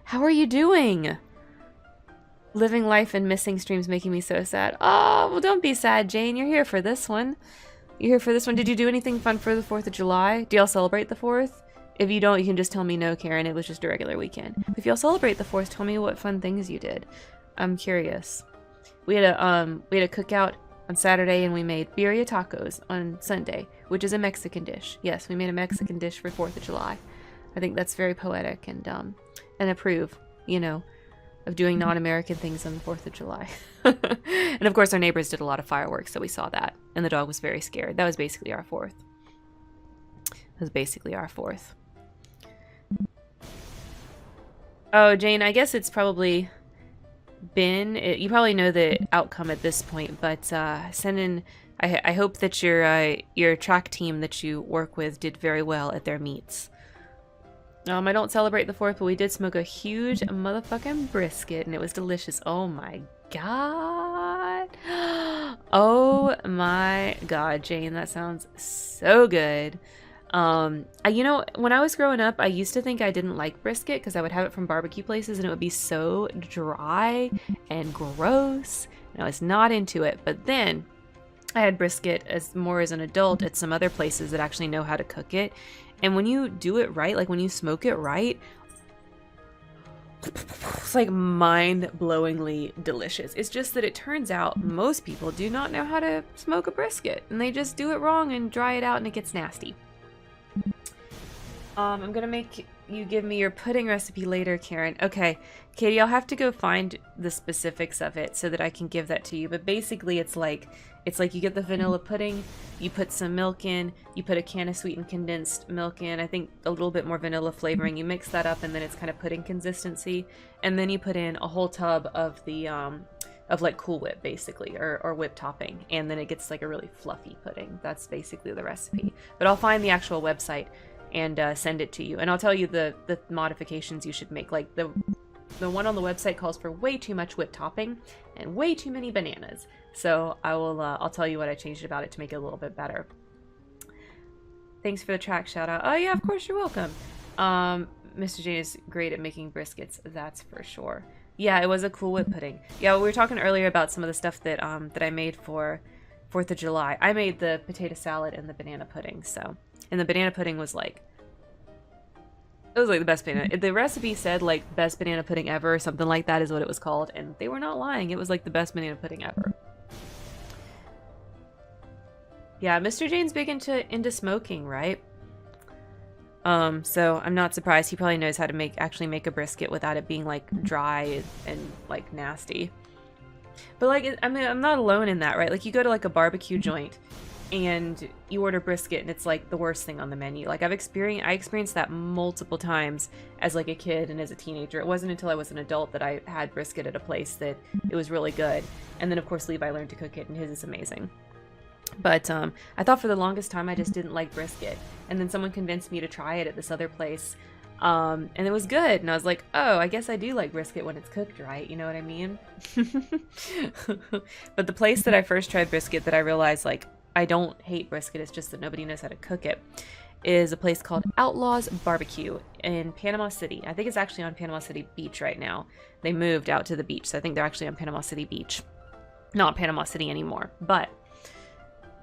Speaker 1: How are you doing? Living life and missing streams making me so sad. Oh, well, don't be sad, Jane. You're here for this one. You're here for this one. Did you do anything fun for the 4th of July? Do y'all celebrate the 4th? If you don't, you can just tell me no, Karen. It was just a regular weekend. If y'all celebrate the 4th, tell me what fun things you did. I'm curious. We had a cookout on Saturday, and we made birria tacos on Sunday, which is a Mexican dish. Yes, we made a Mexican dish for 4th of July. I think that's very poetic and approve, you know, of doing non-American things on the 4th of July. And of course our neighbors did a lot of fireworks, so we saw that. And the dog was very scared. That was basically our 4th. Oh, Jane, I guess it's probably been... you probably know the outcome at this point, but send in... I hope that your track team that you work with did very well at their meets. I don't celebrate the 4th, but we did smoke a huge motherfucking brisket, and it was delicious. Oh my god. Oh my god, Jane, that sounds so good. You know, when I was growing up, I used to think I didn't like brisket because I would have it from barbecue places, and it would be so dry and gross, and I was not into it. But then I had brisket as an adult at some other places that actually know how to cook it. And when you do it right, like when you smoke it right, it's like mind-blowingly delicious. It's just that it turns out most people do not know how to smoke a brisket, and they just do it wrong and dry it out, and it gets nasty. I'm gonna make you give me your pudding recipe later, Karen. Okay, Katie, I'll have to go find the specifics of it so that I can give that to you. But basically, it's like you get the vanilla pudding, you put some milk in, you put a can of sweetened condensed milk in, I think a little bit more vanilla flavoring, you mix that up, and then it's kind of pudding consistency, and then you put in a whole tub of the of like Cool Whip, basically, or whipped topping, and then it gets like a really fluffy pudding. That's basically the recipe. But I'll find the actual website and send it to you, and I'll tell you the modifications you should make. Like the one on the website calls for way too much whipped topping and way too many bananas. So I'll tell you what I changed about it to make it a little bit better. Thanks for the track shout out. Oh yeah, of course, you're welcome. Mr. Jane is great at making briskets, that's for sure. Yeah, it was a Cool Whip pudding. Yeah, we were talking earlier about some of the stuff that that I made for 4th of July. I made the potato salad and the banana pudding, so. And the banana pudding was like, it was like the best banana. The recipe said like best banana pudding ever, or something like that is what it was called, and they were not lying. It was like the best banana pudding ever. Yeah, Mr. Jane's big into smoking, right? So I'm not surprised. He probably knows how to actually make a brisket without it being like dry and like nasty. But like, I mean, I'm not alone in that, right? Like you go to like a barbecue joint and you order brisket and it's like the worst thing on the menu. Like I experienced that multiple times as like a kid and as a teenager. It wasn't until I was an adult that I had brisket at a place that it was really good. And then of course Levi learned to cook it, and his is amazing. But I thought for the longest time I just didn't like brisket, and then someone convinced me to try it at this other place, and it was good, and I was like, oh, I guess I do like brisket when it's cooked right, you know what I mean? But the place that I first tried brisket that I realized like I don't hate brisket, it's just that nobody knows how to cook it, is a place called Outlaws Barbecue in Panama City. I think it's actually on Panama City Beach right now. They moved out to the beach, so I think they're actually on Panama City Beach. Not Panama City anymore, but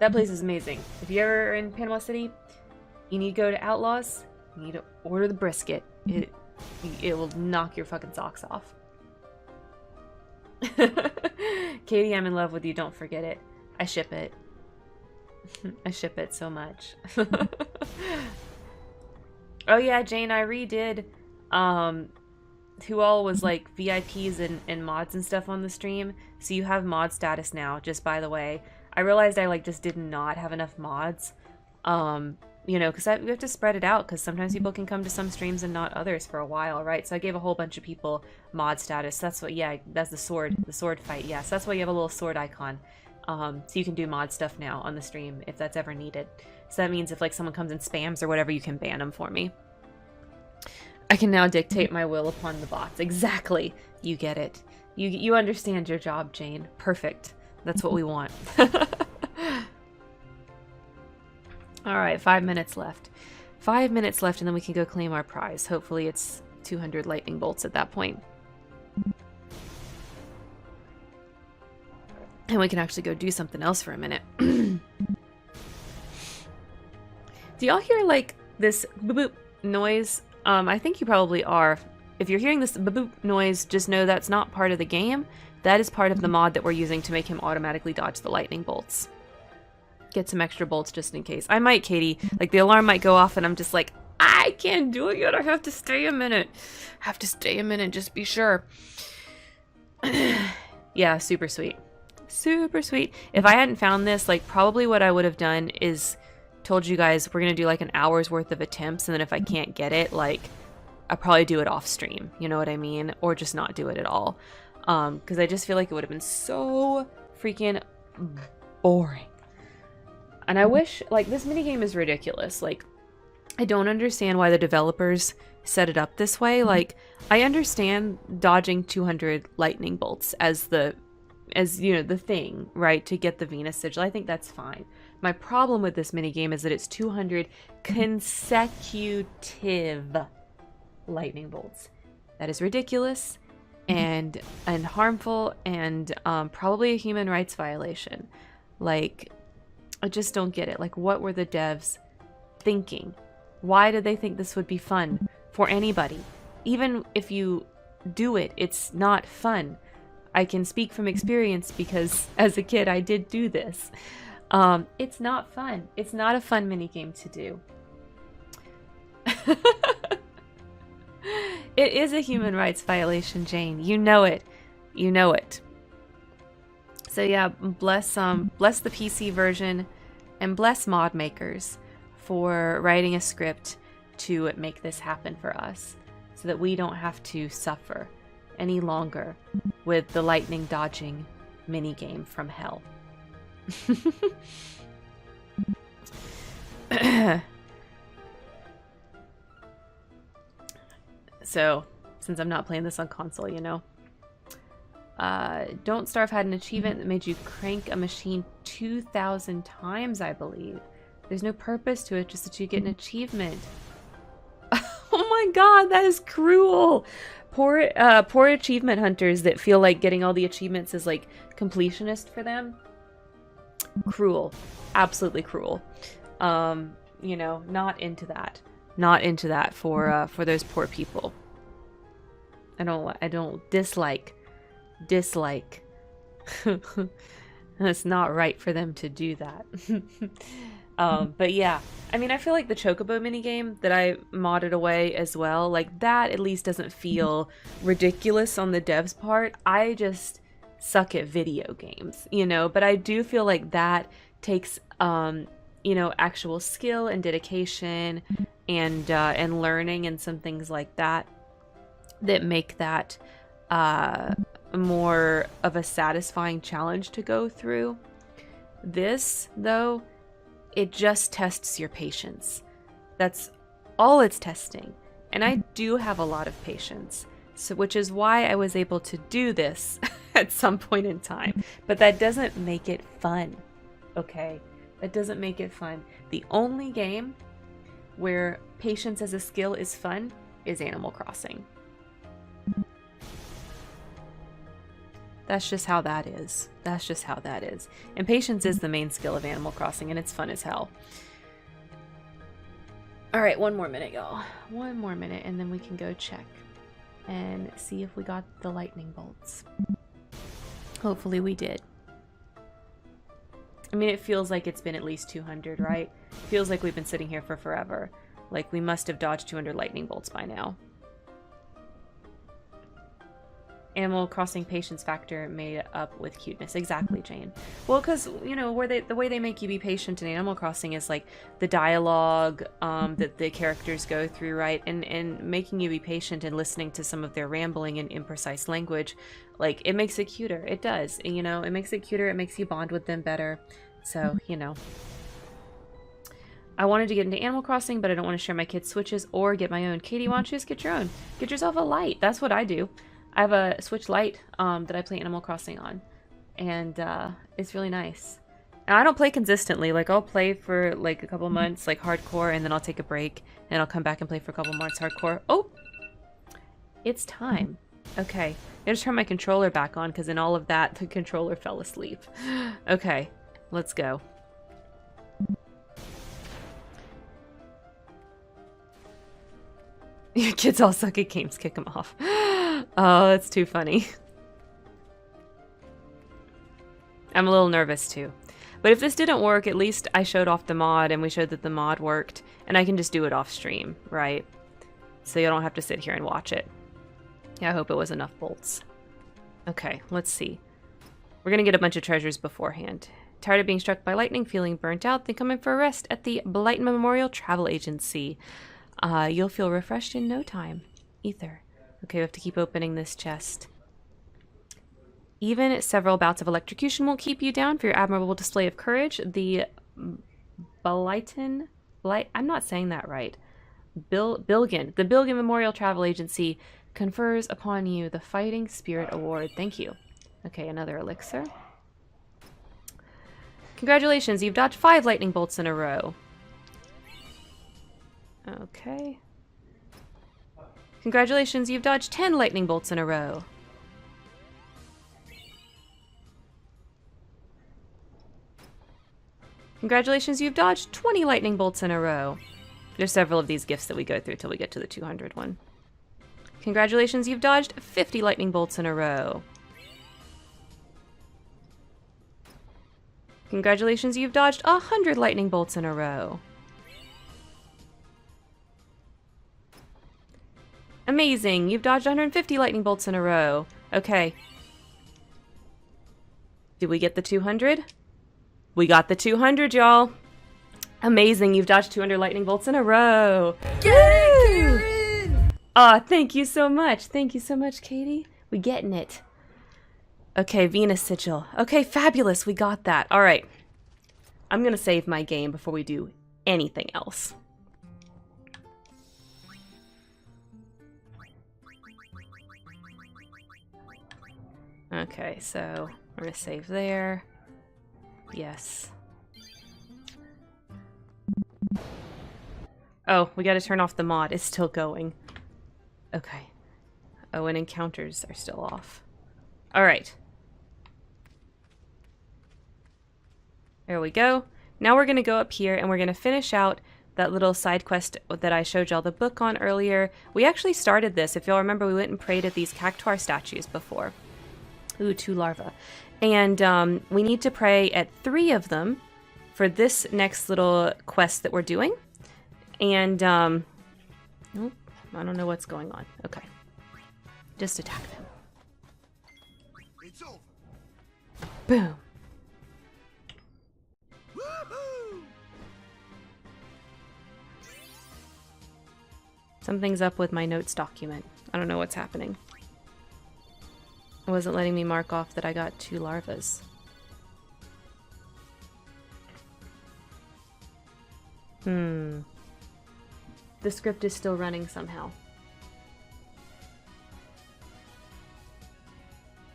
Speaker 1: that place is amazing. If you ever are in Panama City, you need to go to Outlaws, you need to order the brisket. It will knock your fucking socks off. Katie, I'm in love with you, don't forget it. I ship it. I ship it so much. Oh yeah, Jane, I redid who all was like VIPs and mods and stuff on the stream. So you have mod status now, just by the way. I realized I like just did not have enough mods. You know, because we have to spread it out, because sometimes people can come to some streams and not others for a while, right? So I gave a whole bunch of people mod status. That's what, yeah, that's the sword fight. Yeah, so that's why you have a little sword icon. So you can do mod stuff now on the stream if that's ever needed. So that means if like someone comes and spams or whatever, you can ban them for me. I can now dictate my will upon the bots. Exactly. You get it. You understand your job, Jane. Perfect. That's what we want. Alright, 5 minutes left. 5 minutes left and then we can go claim our prize. Hopefully it's 200 lightning bolts at that point. And we can actually go do something else for a minute. Do y'all hear like this boop boop noise? I think you probably are. If you're hearing this boop boop noise, just know that's not part of the game. That is part of the mod that we're using to make him automatically dodge the lightning bolts. Get some extra bolts just in case. I might, Katie. Like, the alarm might go off and I'm just like, I can't do it yet. I have to stay a minute. Just be sure. Yeah, super sweet. Super sweet. If I hadn't found this, like, probably what I would have done is told you guys we're going to do, like, an hour's worth of attempts. And then if I can't get it, like, I'll probably do it off stream. You know what I mean? Or just not do it at all. Because I just feel like it would have been so freaking boring. And I wish, like, this minigame is ridiculous. Like, I don't understand why the developers set it up this way. Like, I understand dodging 200 lightning bolts as you know, the thing, right, to get the Venus sigil. I think that's fine. My problem with this minigame is that it's 200 consecutive lightning bolts. That is ridiculous and harmful and probably a human rights violation. Like, I just don't get it. Like, what were the devs thinking? Why did they think this would be fun for anybody? Even if you do it, it's not fun. I can speak from experience because as a kid I did do this. It's not fun. It's not a fun minigame to do. It is a human rights violation, Jane. You know it. You know it. So yeah, bless the PC version and bless mod makers for writing a script to make this happen for us so that we don't have to suffer any longer with the lightning dodging minigame from hell. So, since I'm not playing this on console, you know. Don't Starve had an achievement that made you crank a machine 2,000 times, I believe. There's no purpose to it, just that you get an achievement. Oh my god, that is cruel! Poor achievement hunters that feel like getting all the achievements is like completionist for them. Cruel. Absolutely cruel. You know, not into that. Not into that for those poor people. I don't dislike. It's not right for them to do that. But yeah, I mean, I feel like the Chocobo minigame that I modded away as well, like that at least doesn't feel ridiculous on the devs' part. I just suck at video games, you know, but I do feel like that takes, you know, actual skill and dedication and learning and some things like that that make that more of a satisfying challenge to go through. This, though, it just tests your patience. That's all it's testing. And I do have a lot of patience, so which is why I was able to do this at some point in time. But that doesn't make it fun, okay? That doesn't make it fun. The only game where patience as a skill is fun is Animal Crossing. That's just how that is. That's just how that is. And patience is the main skill of Animal Crossing, and it's fun as hell. Alright, one more minute, y'all. One more minute, and then we can go check and see if we got the lightning bolts. Hopefully we did. I mean, it feels like it's been at least 200, right? It feels like we've been sitting here for forever. Like, we must have dodged 200 lightning bolts by now. Animal Crossing patience factor made up with cuteness. Exactly, Jane. Well, because, you know, the way they make you be patient in Animal Crossing is like the dialogue that the characters go through, right? And making you be patient and listening to some of their rambling and imprecise language, like, it makes it cuter. It does. You know, it makes it cuter. It makes you bond with them better. So, you know. I wanted to get into Animal Crossing, but I don't want to share my kids' Switches or get my own. Katie, why don't you just get your own? Get yourself a light. That's what I do. I have a Switch Lite that I play Animal Crossing on, and it's really nice. And I don't play consistently. Like, I'll play for like a couple months, like hardcore, and then I'll take a break, and I'll come back and play for a couple months hardcore. Oh, it's time. Okay, I just turn my controller back on because in all of that, the controller fell asleep. Okay, let's go. Your kids all suck at games, kick them off. Oh, that's too funny. I'm a little nervous too. But if this didn't work, at least I showed off the mod and we showed that the mod worked. And I can just do it off stream, right? So you don't have to sit here and watch it. Yeah, I hope it was enough bolts. Okay, let's see. We're gonna get a bunch of treasures beforehand. Tired of being struck by lightning, feeling burnt out, then come in for a rest at the Blighton Memorial Travel Agency. You'll feel refreshed in no time. Ether. Okay, we have to keep opening this chest. Even several bouts of electrocution won't keep you down for your admirable display of courage. The I'm not saying that right. Bilgin. The Bilgin Memorial Travel Agency confers upon you the Fighting Spirit Award. Thank you. Okay, another elixir. Congratulations, you've dodged 5 lightning bolts in a row. Okay. Congratulations, you've dodged 10 lightning bolts in a row. Congratulations, you've dodged 20 lightning bolts in a row. There's several of these gifts that we go through till we get to the 200 one. Congratulations, you've dodged 50 lightning bolts in a row. Congratulations, you've dodged 100 lightning bolts in a row. Amazing! You've dodged 150 lightning bolts in a row. Okay. Did we get the 200? We got the 200, y'all. Amazing! You've dodged 200 lightning bolts in a row. Yay! Aw, thank you so much. Thank you so much, Katie. We getting it. Okay, Venus Sigil. Okay, fabulous. We got that. All right. I'm gonna save my game before we do anything else. Okay, so we're gonna save there. Yes. Oh, we gotta turn off the mod. It's still going. Okay. Oh, and encounters are still off. Alright. There we go. Now we're gonna go up here and we're gonna finish out that little side quest that I showed y'all the book on earlier. We actually started this. If y'all remember, we went and prayed at these cactuar statues before. Ooh, 2 larvae. And we need to pray at 3 of them for this next little quest that we're doing. And, nope, I don't know what's going on. Okay. Just attack them.
Speaker 2: It's over.
Speaker 1: Boom.
Speaker 2: Woohoo!
Speaker 1: Something's up with my notes document. I don't know what's happening. It wasn't letting me mark off that I got 2 larvas. The script is still running somehow.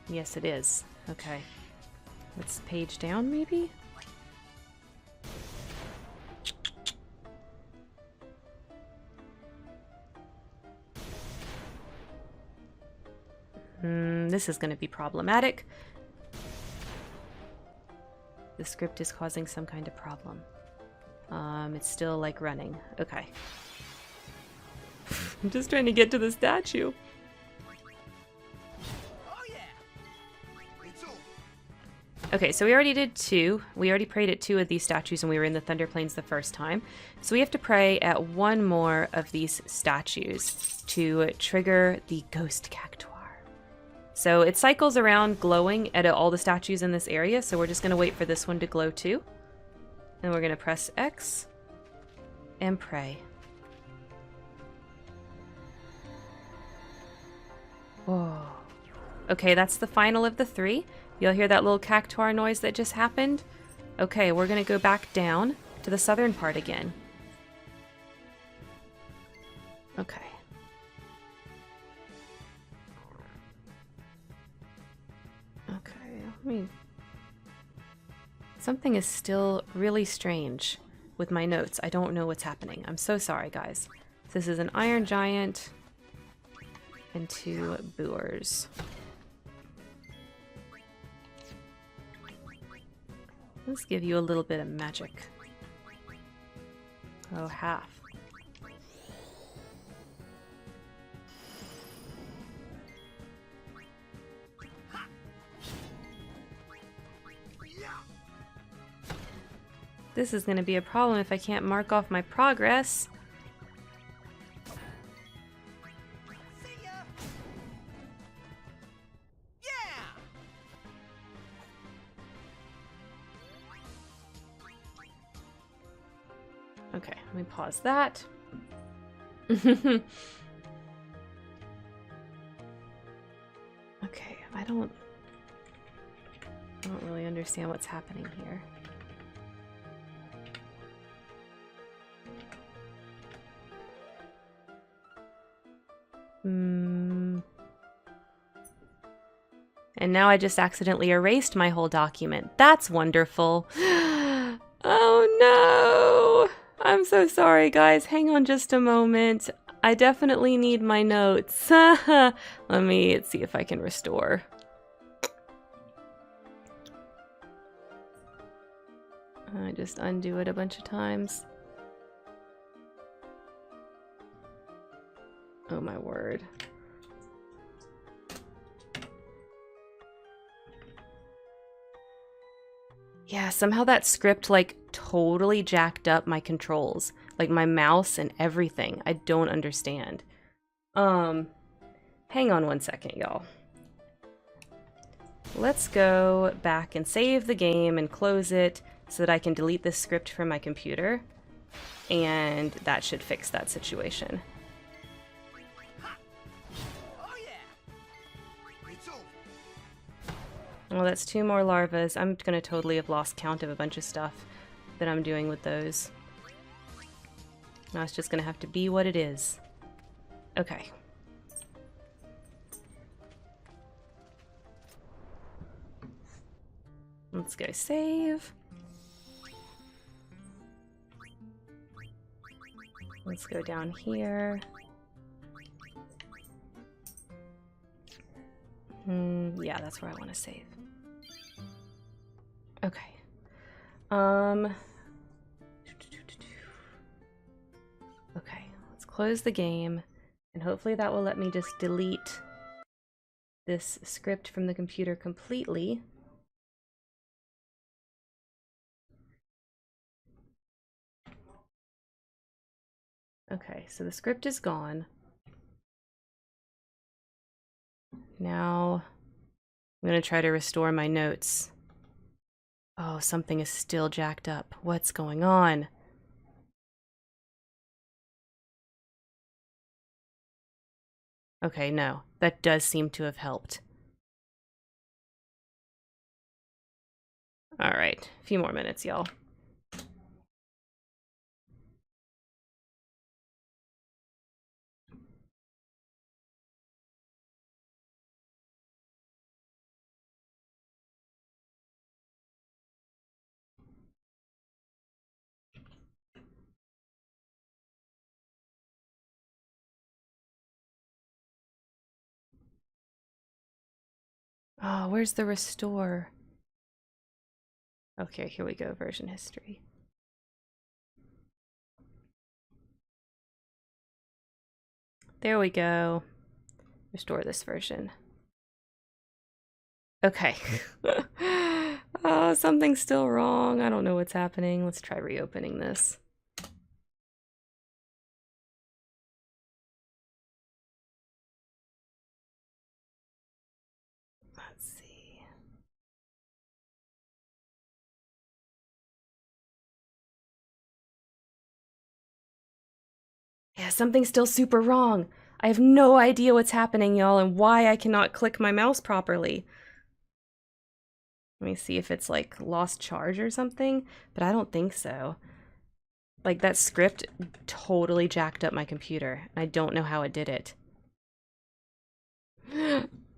Speaker 1: Yes, it is. Okay. Let's page down, maybe? This is going to be problematic. The script is causing some kind of problem. It's still, like, running. Okay. I'm just trying to get to the statue.
Speaker 2: Oh yeah. It's over.
Speaker 1: Okay, so we already did 2. We already prayed at 2 of these statues and we were in the Thunder Plains the first time. So we have to pray at 1 more of these statues to trigger the Ghost Cactuar. So it cycles around glowing at all the statues in this area, so we're just going to wait for this one to glow too. And we're going to press X and pray. Whoa. Okay, that's the final of the 3. You'll hear that little cactuar noise that just happened. Okay, we're going to go back down to the southern part again. Okay. Something is still really strange with my notes. I don't know what's happening. I'm so sorry, guys. This is an Iron Giant and 2 Boers. Let's give you a little bit of magic. Oh, half. This is going to be a problem if I can't mark off my progress.
Speaker 2: See ya. Yeah.
Speaker 1: Okay, let me pause that. Okay, I don't really understand what's happening here. And now I just accidentally erased my whole document. That's wonderful. Oh no! I'm so sorry, guys. Hang on just a moment. I definitely need my notes. Let me see if I can restore. I just undo it a bunch of times. Oh my word. Yeah, somehow that script like totally jacked up my controls, like my mouse and everything. I don't understand. Hang on one second, y'all. Let's go back and save the game and close it so that I can delete this script from my computer, and that should fix that situation.
Speaker 2: Oh yeah. It's over.
Speaker 1: Well, that's 2 more larvas. I'm gonna totally have lost count of a bunch of stuff that I'm doing with those. Now it's just gonna have to be what it is. Okay. Let's go save. Let's go down here. Yeah, that's where I want to save. Okay. Okay, let's close the game, and hopefully that will let me just delete this script from the computer completely. Okay, so the script is gone. Now I'm going to try to restore my notes. Oh, something is still jacked up. What's going on? Okay, no. That does seem to have helped. Alright, a few more minutes, y'all. Oh, where's the restore? Okay, here we go, version history. There we go. Restore this version. Okay. Oh, something's still wrong. I don't know what's happening. Let's try reopening this. Let's see. Yeah, something's still super wrong. I have no idea what's happening, y'all, and why I cannot click my mouse properly. Let me see if it's like lost charge or something, but I don't think so. Like that script totally jacked up my computer. I don't know how it did it.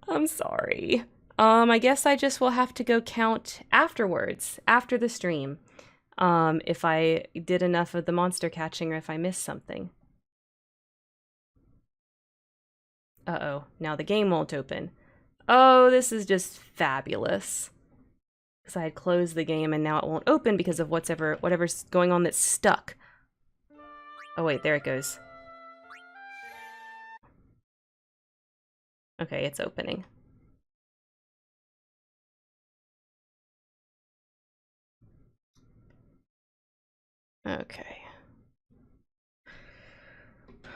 Speaker 1: I'm sorry. I guess I just will have to go count afterwards, after the stream. If I did enough of the monster catching or if I missed something. Uh-oh, now the game won't open. Oh, this is just fabulous. Because I had closed the game and now it won't open because of whatever's going on that's stuck. Oh wait, there it goes. Okay, it's opening. Okay.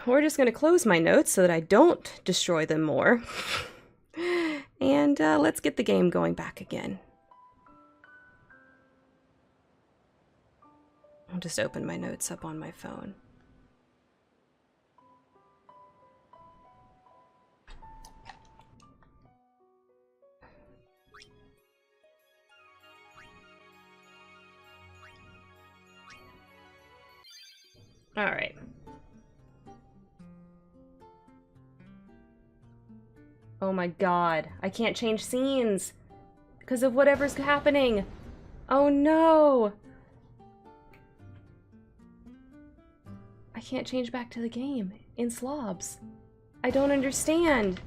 Speaker 1: We're just going to close my notes so that I don't destroy them more. And let's get the game going back again. I'll just open my notes up on my phone. All right. Oh my god, I can't change scenes because of whatever's happening. Oh no! I can't change back to the game in slobs. I don't understand.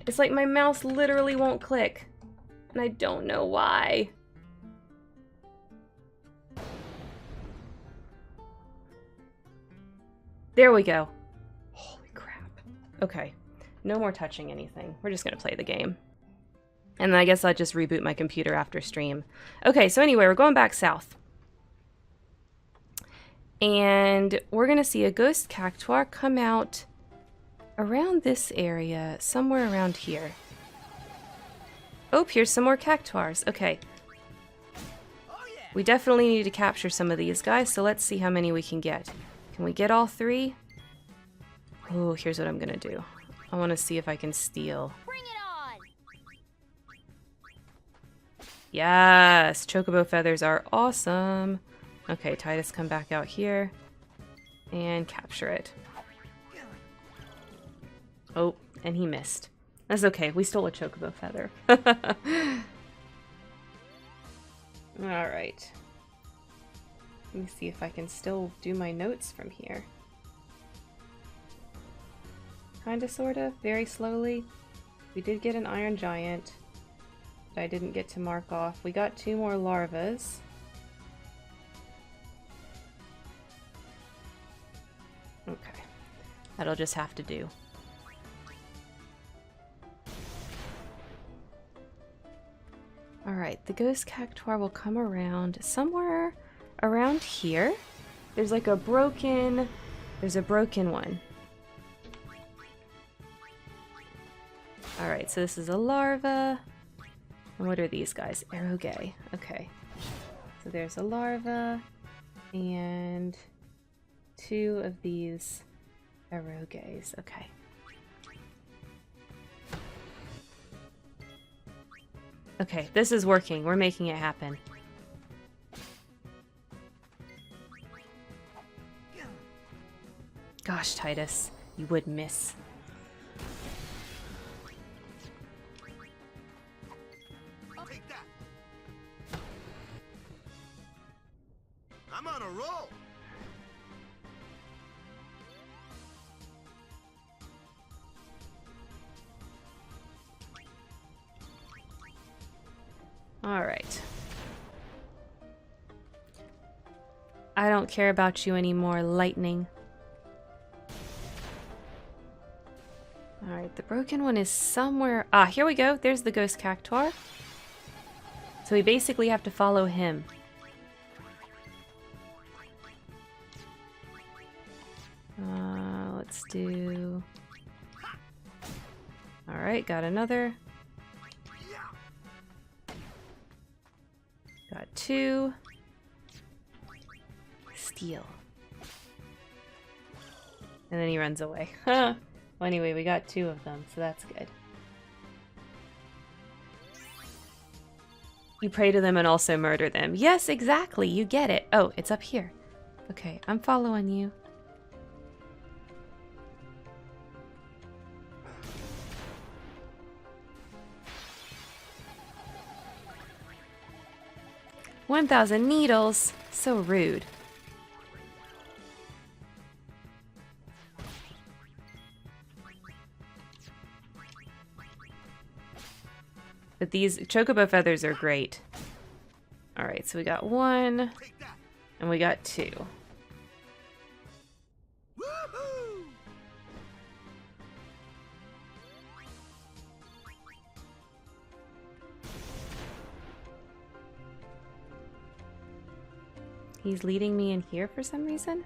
Speaker 1: It's like my mouse literally won't click, and I don't know why. There we go. Holy crap. Okay. No more touching anything. We're just gonna play the game. And then I guess I'll just reboot my computer after stream. Okay, so anyway, we're going back south. And we're gonna see a ghost cactuar come out around this area, somewhere around here. Oh, here's some more cactuars. Okay. We definitely need to capture some of these guys, so let's see how many we can get. Can we get all 3? Oh, here's what I'm gonna do. I want to see if I can steal.
Speaker 4: Bring it on!
Speaker 1: Yes! Chocobo feathers are awesome. Okay, Titus, come back out here. And capture it. Oh, and he missed. That's okay, we stole a chocobo feather. Alright. Let me see if I can still do my notes from here. Kinda, sorta, very slowly. We did get an iron giant that I didn't get to mark off. We got 2 more larvas. Okay. That'll just have to do. Alright, the ghost cactuar will come around somewhere around here. There's like a broken... There's a broken one. Alright, so this is a larva. And what are these guys? Eroge. Okay. So there's a larva and 2 of these eroges. Okay. Okay, this is working. We're making it happen. Gosh, Titus, you would miss.
Speaker 2: Take that. I'm on a roll.
Speaker 1: All right. I don't care about you anymore, lightning. All right, the broken one is somewhere. Ah, here we go. There's the ghost cactuar. So we basically have to follow him. Let's do... Alright, got another. 2. Steal. And then he runs away. Well, anyway, we got 2 of them, so that's good. You pray to them and also murder them. Yes, exactly. You get it. Oh, it's up here. Okay, I'm following you. $1,000 needles. So rude. But these chocobo feathers are great. Alright, so we got 1,
Speaker 2: Take that.
Speaker 1: and we got 2.
Speaker 2: Woohoo!
Speaker 1: He's leading me in here for some reason?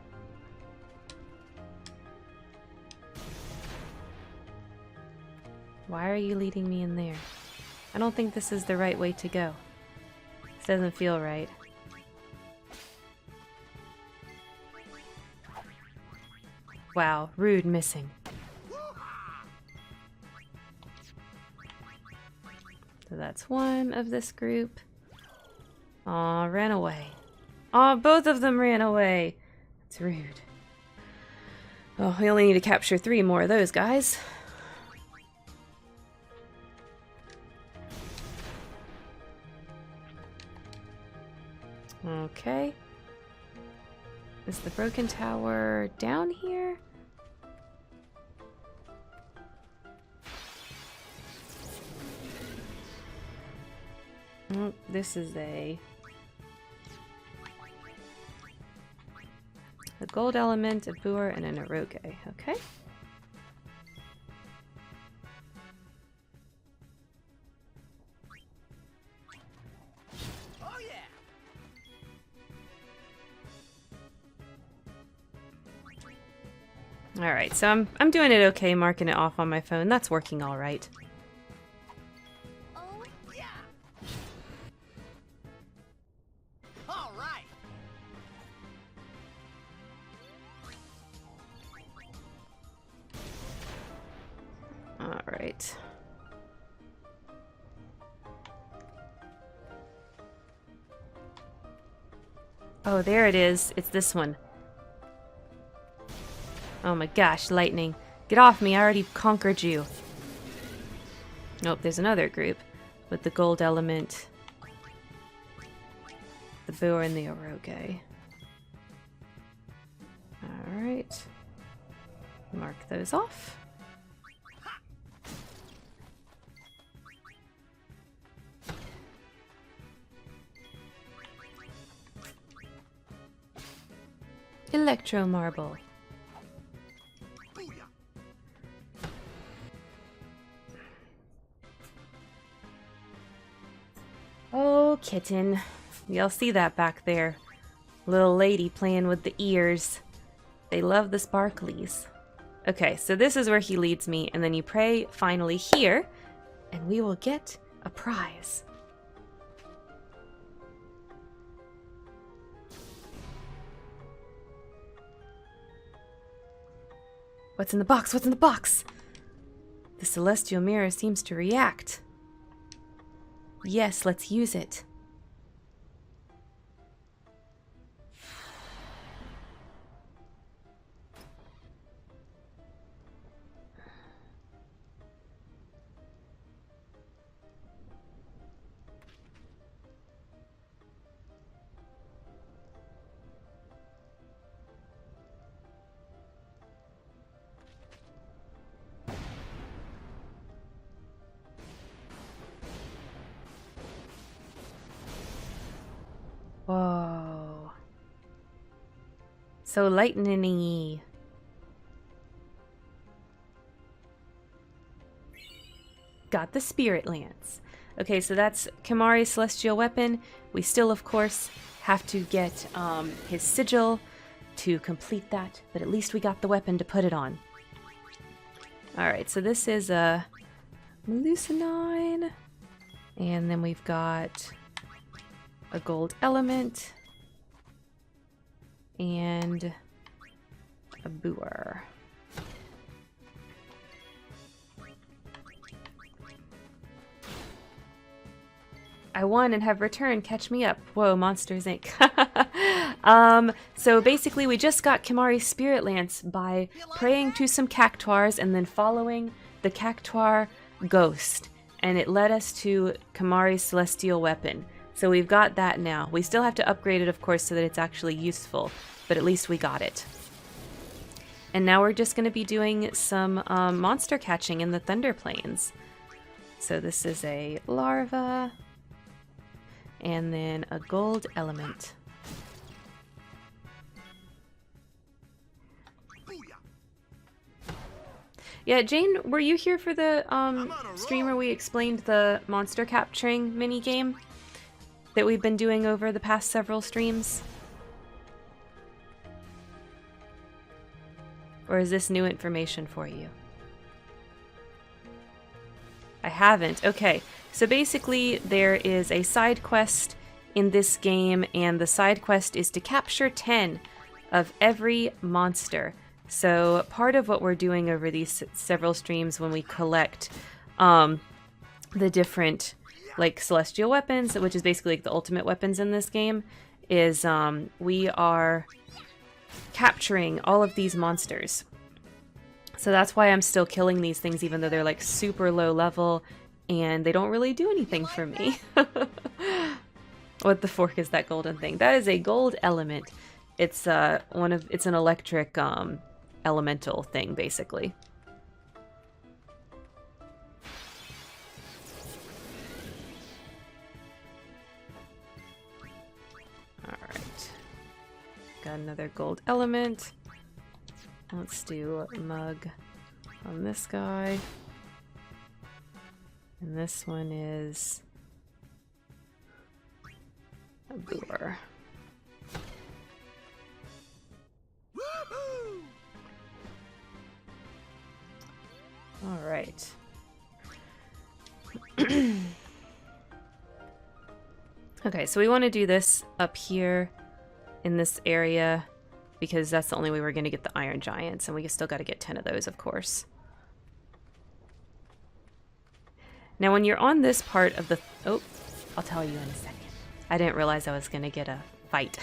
Speaker 1: Why are you leading me in there? I don't think this is the right way to go. This doesn't feel right. Wow, rude missing. So that's 1 of this group. Aw, ran away. Aw, both of them ran away. It's rude. Oh, we only need to capture 3 more of those guys. Okay. Is the broken tower down here? Oh, this is a gold element, a boor, and an eroge. Okay.
Speaker 2: Oh yeah.
Speaker 1: All right, so I'm doing it okay, marking it off on my phone. That's working all right.
Speaker 2: Oh yeah. All right.
Speaker 1: All right. Oh, there it is. It's this one. Oh my gosh, lightning. Get off me, I already conquered you. Nope, there's another group with the gold element, the boar, and the eroge. Alright. Mark those off. Electro marble.
Speaker 2: Booyah.
Speaker 1: Oh, kitten. Y'all see that back there? Little lady playing with the ears. They love the sparklies. Okay, so this is where he leads me, and then you pray finally here, and we will get a prize. What's in the box? What's in the box? The celestial mirror seems to react. Yes, let's use it. Whoa. So lightning-y. Got the Spirit Lance. Okay, so that's Kimahri's celestial weapon. We still, of course, have to get his sigil to complete that, but at least we got the weapon to put it on. Alright, so this is a Melusinine. And then we've got a gold element, and a boor. I won and have returned. Catch me up. Whoa, Monsters Inc. So basically we just got Kimahri's Spirit Lance by praying to some cactuars and then following the cactuar ghost. And it led us to Kimahri's Celestial Weapon. So we've got that now. We still have to upgrade it, of course, so that it's actually useful. But at least we got it. And now we're just going to be doing some monster catching in the Thunder Plains. So this is a larva. And then a gold element. Yeah, Jane, were you here for the stream where we explained the monster capturing minigame that we've been doing over the past several streams? Or is this new information for you? I haven't. Okay, so basically there is a side quest in this game, and the side quest is to capture 10 of every monster. So part of what we're doing over these several streams when we collect the different like celestial weapons, which is basically like the ultimate weapons in this game, is we are capturing all of these monsters. So that's why I'm still killing these things even though they're like super low level and they don't really do anything for me. What the fork is that golden thing? That is a gold element. It's it's an electric elemental thing basically. All right. Got another gold element. Let's do a mug on this guy. And this one is a boor. All right. Okay, so we want to do this up here in this area because that's the only way we're going to get the Iron Giants, and we still got to get 10 of those, of course. Now, when you're on this part of the... Oh, I'll tell you in a second. I didn't realize I was going to get a fight.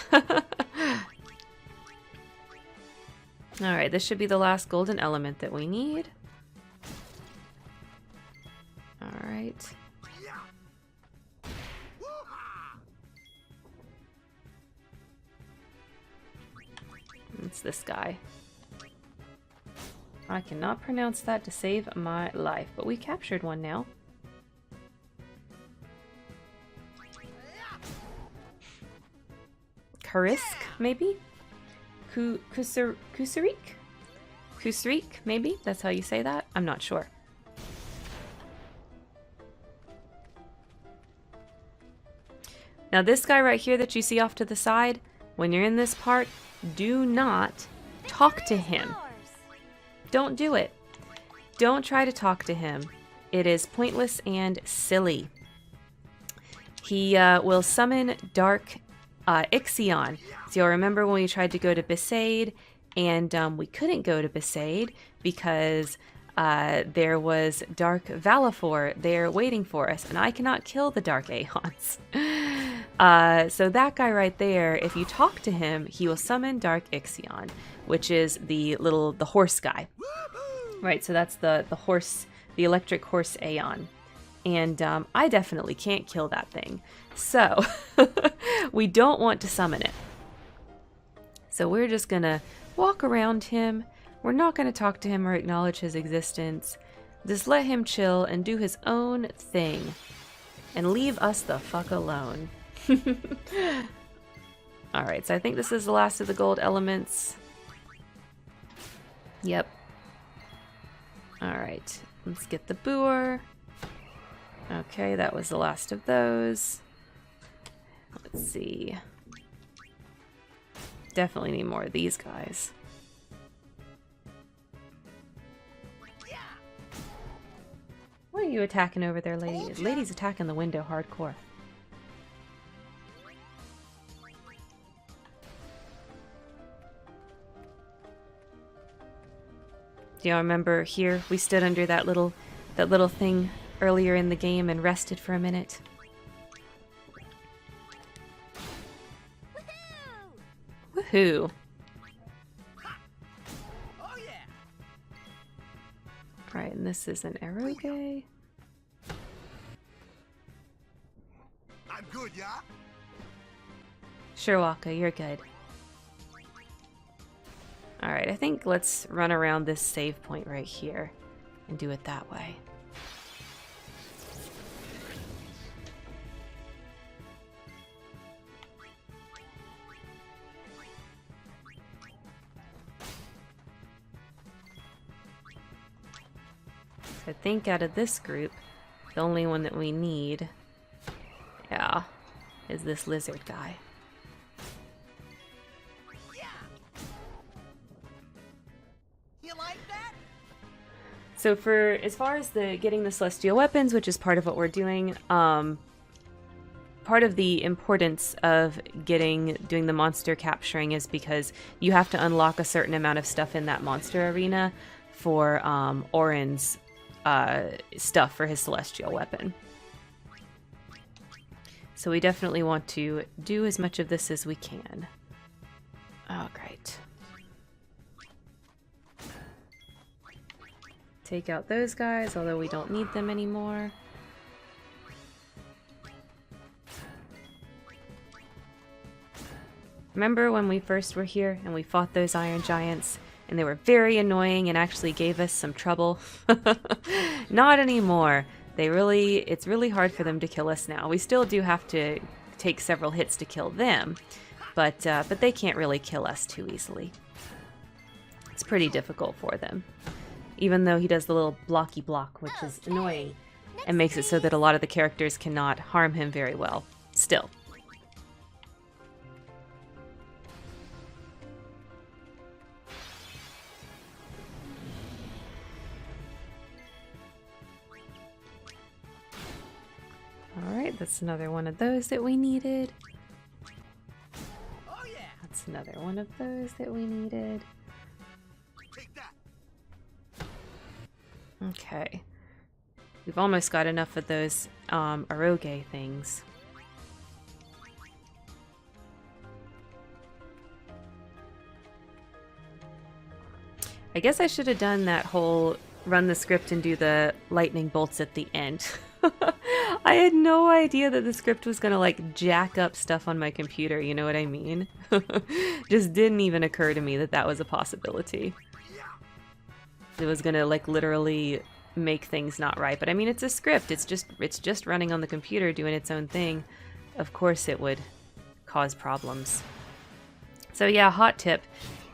Speaker 1: Alright, this should be the last golden element that we need. Alright. It's this guy. I cannot pronounce that to save my life, but we captured one now. Kurisk, maybe? Kusarik? Kusarik, maybe? That's how you say that? I'm not sure. Now this guy right here that you see off to the side, when you're in this part, do not talk to him. Don't do it. Don't try to talk to him. It is pointless and silly. He will summon Dark Ixion. So you'll remember when we tried to go to Besaid and we couldn't go to Besaid because there was Dark Valifor there waiting for us, and I cannot kill the Dark Aeons. So that guy right there, if you talk to him, he will summon Dark Ixion, which is the horse guy. Right, so that's the horse, the electric horse Aeon. And I definitely can't kill that thing. So we don't want to summon it. So we're just gonna walk around him. We're not gonna talk to him or acknowledge his existence. Just let him chill and do his own thing. And leave us the fuck alone. Alright, so I think this is the last of the gold elements. Yep. Alright, let's get the boor. Okay, that was the last of those. Let's see. Definitely need more of these guys. What are you attacking over there, lady? Lady's attacking the window hardcore. Do y'all remember here? We stood under that little thing earlier in the game and rested for a minute.
Speaker 2: Woohoo!
Speaker 1: Woohoo!
Speaker 2: Oh yeah!
Speaker 1: Right, and this is an arrow gay.
Speaker 2: I'm good, yeah?
Speaker 1: Sure, Waka, you're good. Alright, I think let's run around this save point right here and do it that way. So I think out of this group, the only one that we need, yeah, is this lizard guy.
Speaker 2: You like that?
Speaker 1: So for as far as the getting the celestial weapons, which is part of what we're doing, part of the importance of doing the monster capturing is because you have to unlock a certain amount of stuff in that monster arena for Orin's stuff for his celestial weapon. So we definitely want to do as much of this as we can. Oh, great. Take out those guys, although we don't need them anymore. Remember when we first were here and we fought those iron giants and they were very annoying and actually gave us some trouble? Not anymore. It's really hard for them to kill us now. We still do have to take several hits to kill them, but they can't really kill us too easily. It's pretty difficult for them. Even though he does the little blocky block, which is annoying and makes it so that a lot of the characters cannot harm him very well. Still. Alright, that's another one of those that we needed.
Speaker 2: Oh yeah!
Speaker 1: That's another one of those that we needed.
Speaker 2: Take that!
Speaker 1: Okay. We've almost got enough of those eroge things. I guess I should have done that whole run the script and do the lightning bolts at the end. I had no idea that the script was gonna like jack up stuff on my computer, you know what I mean? Just didn't even occur to me that that was a possibility. It was gonna like literally make things not right. But I mean, it's a script. It's just running on the computer doing its own thing. Of course it would cause problems. So yeah, hot tip.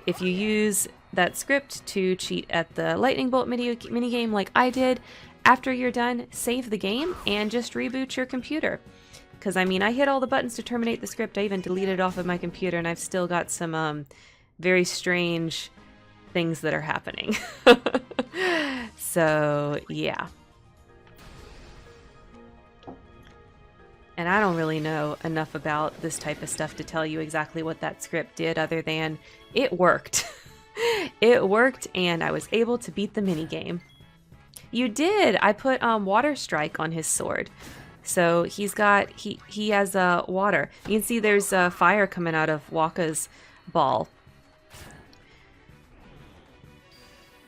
Speaker 1: If you use that script to cheat at the lightning bolt minigame like I did, after you're done, save the game and just reboot your computer. Because I mean, I hit all the buttons to terminate the script. I even deleted it off of my computer and I've still got some very strange things that are happening. So yeah. And I don't really know enough about this type of stuff to tell you exactly what that script did other than it worked. It worked and I was able to beat the minigame. You did! I put water strike on his sword. So he has water. You can see there's fire coming out of Waka's ball.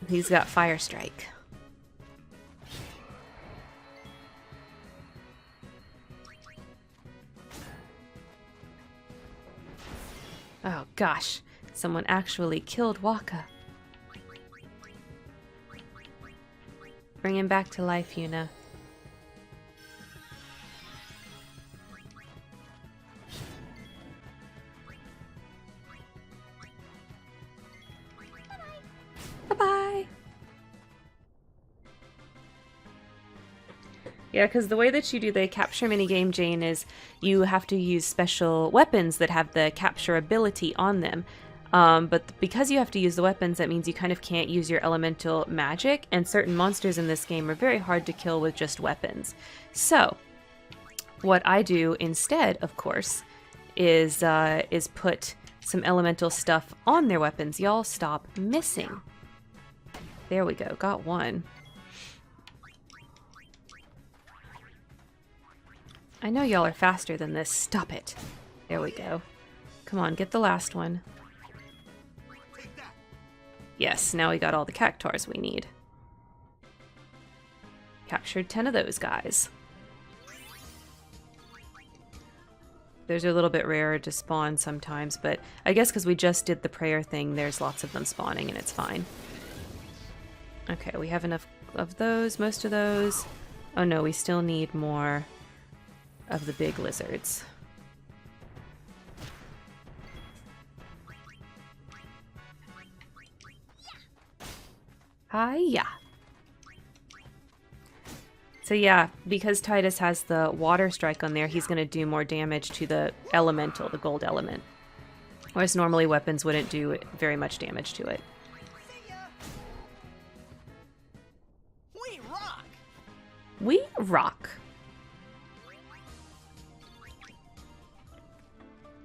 Speaker 1: He's got fire strike. Oh gosh, someone actually killed Waka. Bring him back to life, Yuna. Bye-bye. Yeah, because the way that you do the capture minigame, Jane, is you have to use special weapons that have the capture ability on them. But because you have to use the weapons, that means you kind of can't use your elemental magic, and certain monsters in this game are very hard to kill with just weapons. So, what I do instead, of course, is put some elemental stuff on their weapons. Y'all stop missing. There we go. Got one. I know y'all are faster than this. Stop it. There we go. Come on, get the last one.
Speaker 2: Take that.
Speaker 1: Yes, now we got all the cactars we need. Captured 10 of those guys. Those are a little bit rarer to spawn sometimes, but I guess because we just did the prayer thing, there's lots of them spawning and it's fine. Okay, we have enough of those, most of those. Oh no, we still need more of the big lizards. Hiya! So yeah, because Titus has the water strike on there, he's going to do more damage to the elemental, the gold element. Whereas normally weapons wouldn't do very much damage to it.
Speaker 2: See ya. We rock.
Speaker 1: We rock.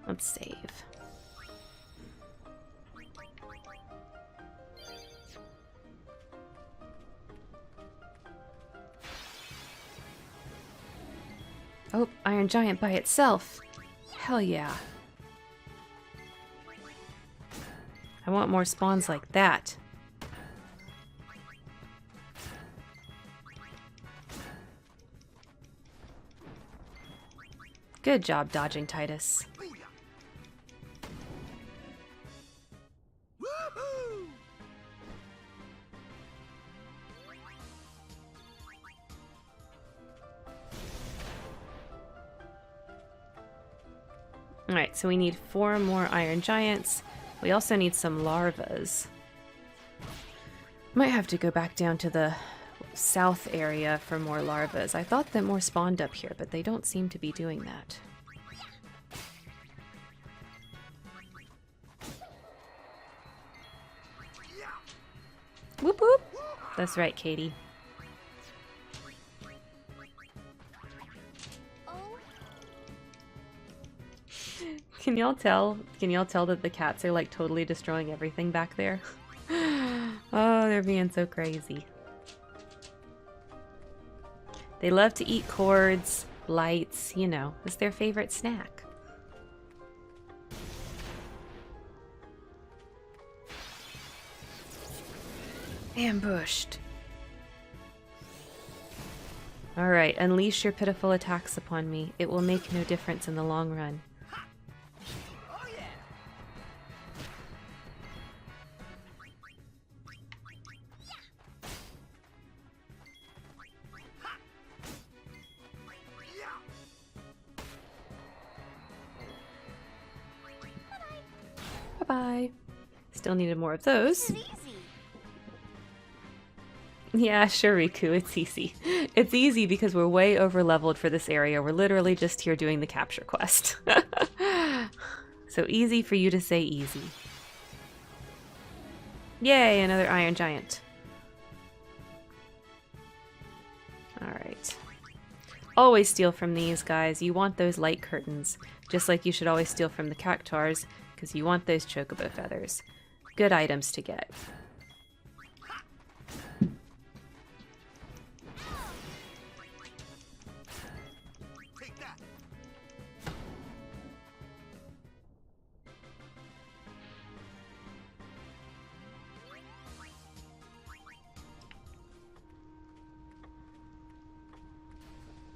Speaker 1: Let's save. Oh, Iron Giant by itself. Hell yeah. I want more spawns like that. Good job dodging, Titus.
Speaker 2: Woohoo!
Speaker 1: Alright, so we need 4 more Iron Giants. We also need some larvas. Might have to go back down to the south area for more larvas. I thought that more spawned up here, but they don't seem to be doing that. Whoop whoop! That's right, Katie. Can y'all tell? Can y'all tell that the cats are like totally destroying everything back there? Oh, they're being so crazy. They love to eat cords, lights, you know, it's their favorite snack. Ambushed. Alright, unleash your pitiful attacks upon me. It will make no difference in the long run.
Speaker 2: Oh yeah.
Speaker 1: Bye-bye. Still needed more of those.
Speaker 4: Easy.
Speaker 1: Yeah, sure, Riku, it's easy. It's easy because we're way over leveled for this area. We're literally just here doing the capture quest. So easy for you to say easy. Yay, another Iron Giant. Alright. Always steal from these guys. You want those light curtains. Just like you should always steal from the cactars, because you want those chocobo feathers. Good items to get.
Speaker 2: Take that.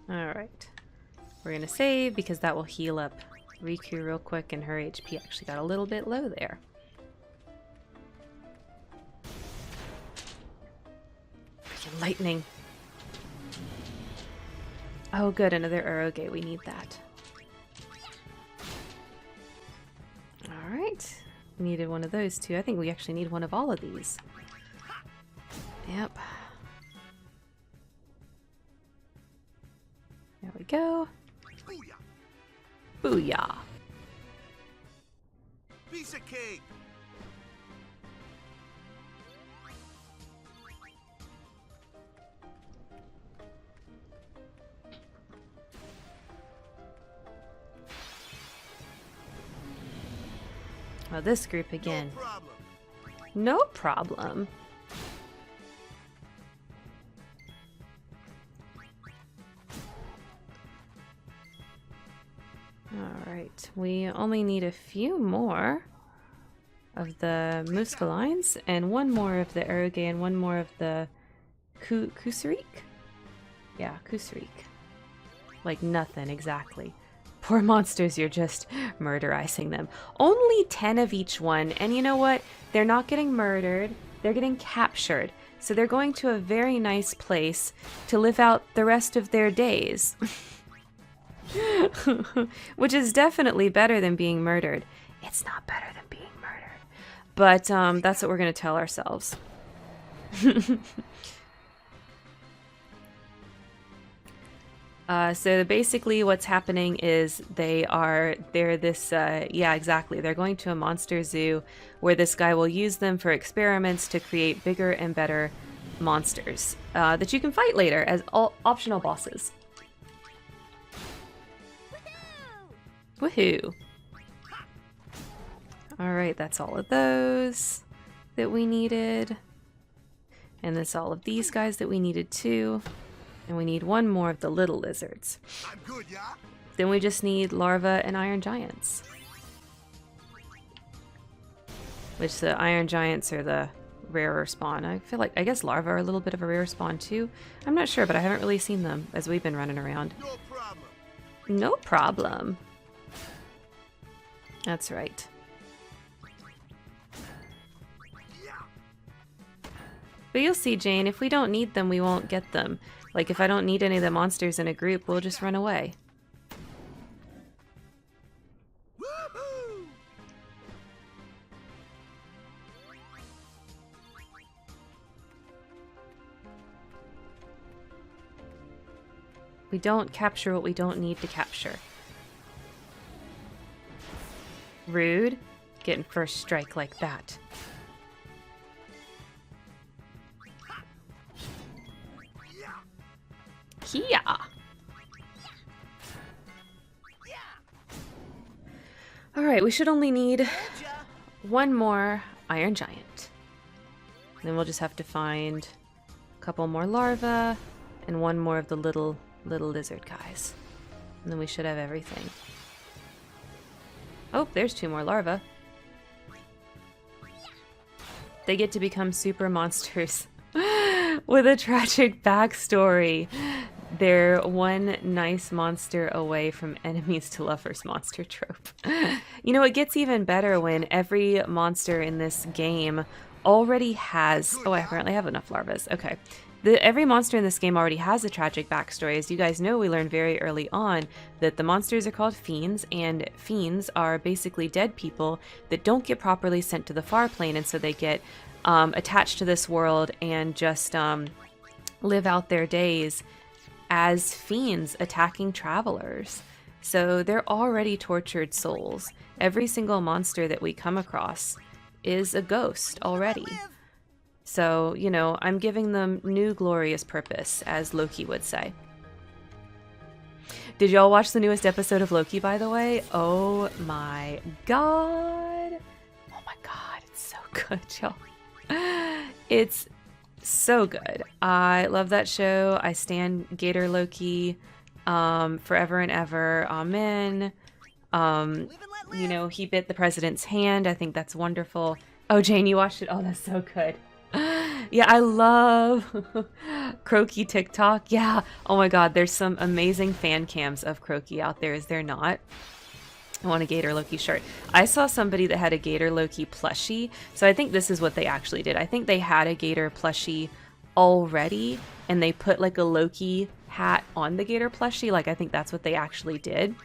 Speaker 1: Alright. We're gonna save because that will heal up Riku real quick, and her HP actually got a little bit low there. Freaking lightning. Oh good, another Uroge, we need that. Alright. We needed one of those too. I think we actually need one of all of these. Yep. There we go.
Speaker 2: Booyah.
Speaker 1: Booyah.
Speaker 2: Piece of cake.
Speaker 1: Oh, this group again.
Speaker 2: No problem.
Speaker 1: No problem. Alright, we only need a few more of the Muscalines, and one more of the Eroge, and one more of the Kusarik? Yeah, Kusarik. Like nothing, exactly. Poor monsters, you're just murderizing them. Only 10 of each one, and you know what? They're not getting murdered, they're getting captured. So they're going to a very nice place to live out the rest of their days. Which is definitely better than being murdered. It's not better than being murdered. But that's what we're going to tell ourselves. So basically what's happening is they're going to a monster zoo where this guy will use them for experiments to create bigger and better monsters that you can fight later as optional bosses. Woohoo! Alright, that's all of those that we needed. And that's all of these guys that we needed too. And we need one more of the little lizards.
Speaker 2: I'm good, yeah?
Speaker 1: Then we just need larva and iron giants. Which the iron giants are the rarer spawn. I guess larva are a little bit of a rare spawn too. I'm not sure, but I haven't really seen them as we've been running around.
Speaker 2: No problem.
Speaker 1: No problem. That's right. But you'll see, Jane, if we don't need them, we won't get them. Like, if I don't need any of the monsters in a group, we'll just run away.
Speaker 2: Woohoo!
Speaker 1: We don't capture what we don't need to capture. Rude. Getting first strike like that. Kia! Alright, we should only need one more iron giant. Then we'll just have to find a couple more larvae and one more of the little lizard guys. And then we should have everything. Oh, there's two more larvae. They get to become super monsters with a tragic backstory. They're one nice monster away from enemies to lovers monster trope. You know, it gets even better when every monster in this game already has... Oh, I apparently have enough larvas. Okay. Every monster in this game already has a tragic backstory. As you guys know, we learned very early on that the monsters are called fiends, and fiends are basically dead people that don't get properly sent to the far plane, and so they get attached to this world and just live out their days as fiends attacking travelers. So they're already tortured souls. Every single monster that we come across is a ghost already. So, you know, I'm giving them new glorious purpose, as Loki would say. Did y'all watch the newest episode of Loki, by the way? Oh my god. Oh my god, it's so good, y'all. It's so good. I love that show. I stand Gator Loki forever and ever. Amen. You know, he bit the president's hand. I think that's wonderful. Oh, Jane, you watched it? Oh, that's so good. Yeah, I love Croaky TikTok. Yeah. Oh my god, there's some amazing fan cams of Croaky out there, is there not? I want a Gator Loki shirt. I saw somebody that had a Gator Loki plushie, so I think this is what they actually did. I think they had a Gator plushie already, and they put like a Loki hat on the Gator plushie. Like, I think that's what they actually did.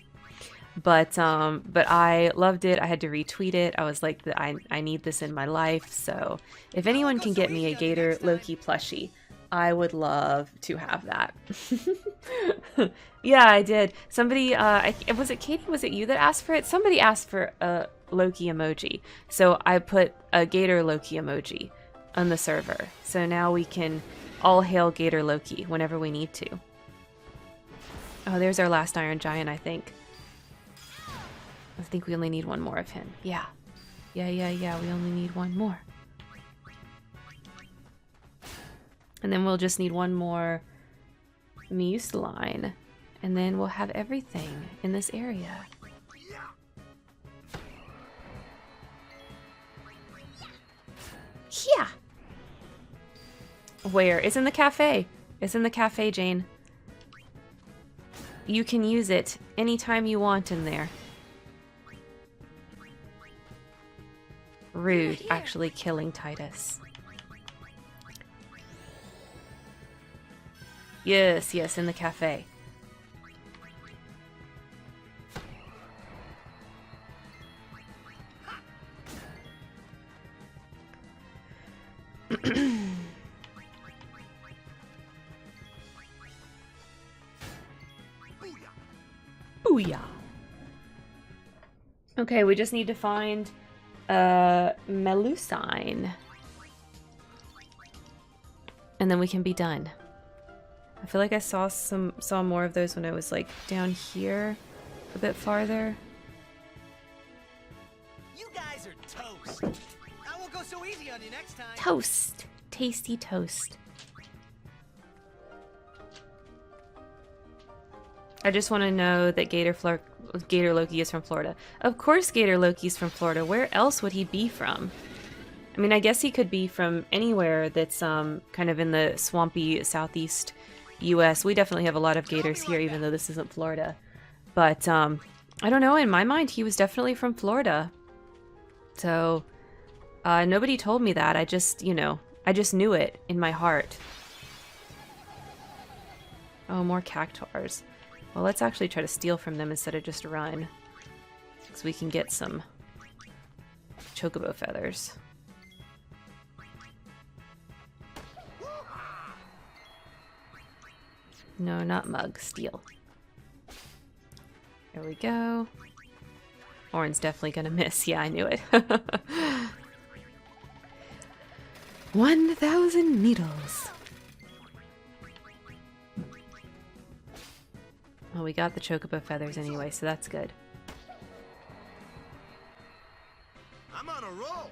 Speaker 1: But I loved it. I had to retweet it. I was like, I need this in my life. So if anyone can get me a Gator Loki plushie, I would love to have that. Yeah, I did. Somebody, was it Katie? Was it you that asked for it? Somebody asked for a Loki emoji. So I put a Gator Loki emoji on the server. So now we can all hail Gator Loki whenever we need to. Oh, there's our last Iron Giant, I think. I think we only need one more of him. Yeah. Yeah. We only need one more. And then we'll just need one more Museline. And then we'll have everything in this area. Yeah. Where? It's in the cafe. It's in the cafe, Jane. You can use it anytime you want in there. Rude, actually killing Titus. Yes, yes, in the cafe. Booyah. Okay, we just need to find Melusine. And then we can be done. I feel like I saw more of those when I was like down here a bit farther.
Speaker 2: You guys are toast. I won't go so easy on you next time.
Speaker 1: Toast. Tasty toast. I just want to know that Gator Loki is from Florida. Of course Gator Loki's from Florida. Where else would he be from? I mean, I guess he could be from anywhere that's kind of in the swampy southeast US. We definitely have a lot of gators here, even though this isn't Florida. But I don't know, in my mind he was definitely from Florida. So nobody told me that. I just, you know, I just knew it in my heart. Oh, more cactuars. Well, let's actually try to steal from them instead of just run. So we can get some chocobo feathers. No, not mug. Steal. There we go. Orin's definitely gonna miss. Yeah, I knew it. 1,000 needles. Well, we got the chocobo feathers anyway, so that's good.
Speaker 2: I'm on a roll.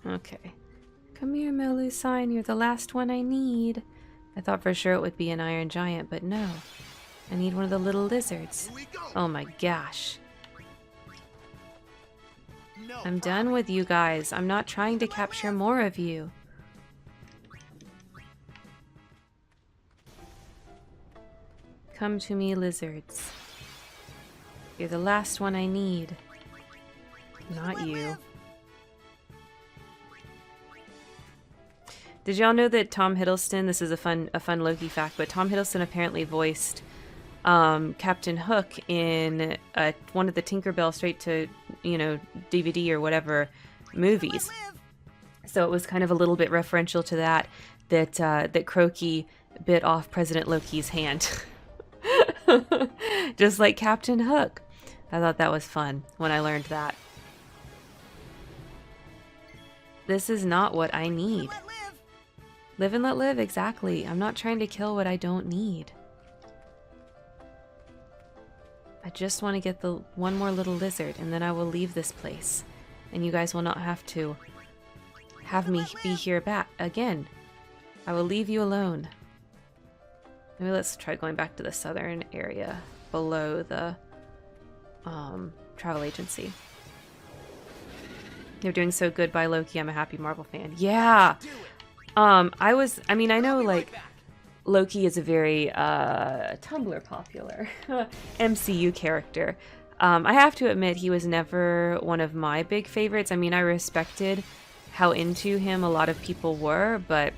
Speaker 1: Okay. Come here, Melusine. You're the last one I need. I thought for sure it would be an iron giant, but no. I need one of the little lizards.
Speaker 2: Here we go.
Speaker 1: Oh my gosh.
Speaker 2: No
Speaker 1: I'm done with you guys. I'm not trying to capture more of you. Come to me, lizards. You're the last one I need. Not you. Did y'all know that Tom Hiddleston, this is a fun Loki fact, but Tom Hiddleston apparently voiced Captain Hook in one of the Tinkerbell straight to, you know, DVD or whatever movies. So it was kind of a little bit referential to that Crokey bit off President Loki's hand. Just like Captain Hook. I thought that was fun when I learned that. This is not what I need. Live and let live, exactly. I'm not trying to kill what I don't need. I just want to get the one more little lizard, and then I will leave this place. And you guys will not have to have me be here back again. I will leave you alone. Maybe let's try going back to the southern area below the travel agency. They're doing so good by Loki. I'm a happy Marvel fan. Yeah. I know like Loki is a very Tumblr popular MCU character. I have to admit he was never one of my big favorites. I mean, I respected how into him a lot of people were, but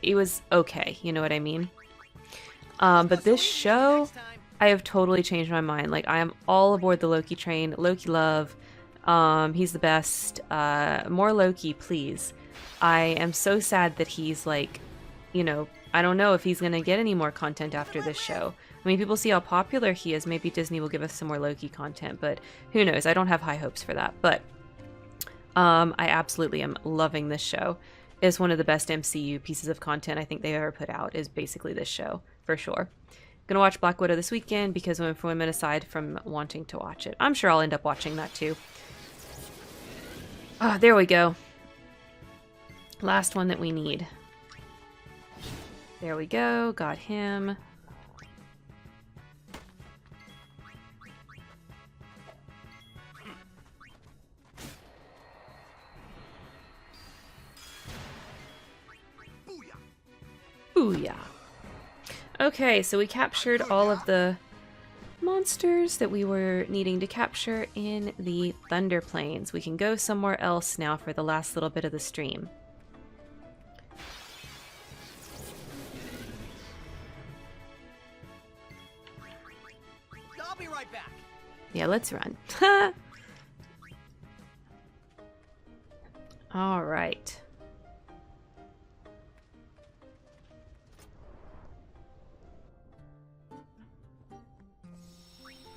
Speaker 1: it was okay, you know what I mean? But this show, I have totally changed my mind. Like, I am all aboard the Loki train. Loki love. He's the best. More Loki, please. I am so sad that he's like, you know, I don't know if he's going to get any more content after this show. I mean, people see how popular he is. Maybe Disney will give us some more Loki content, but who knows? I don't have high hopes for that. But I absolutely am loving this show. It's one of the best MCU pieces of content I think they've ever put out is basically this show, for sure. Gonna watch Black Widow this weekend because Women for Women, aside from wanting to watch it, I'm sure I'll end up watching that too. Ah, there we go. Last one that we need. There we go. Got him. Booyah. Okay, so we captured all of the monsters that we were needing to capture in the Thunder Plains. We can go somewhere else now for the last little bit of the stream.
Speaker 2: I'll be right back.
Speaker 1: Yeah, let's run. All right.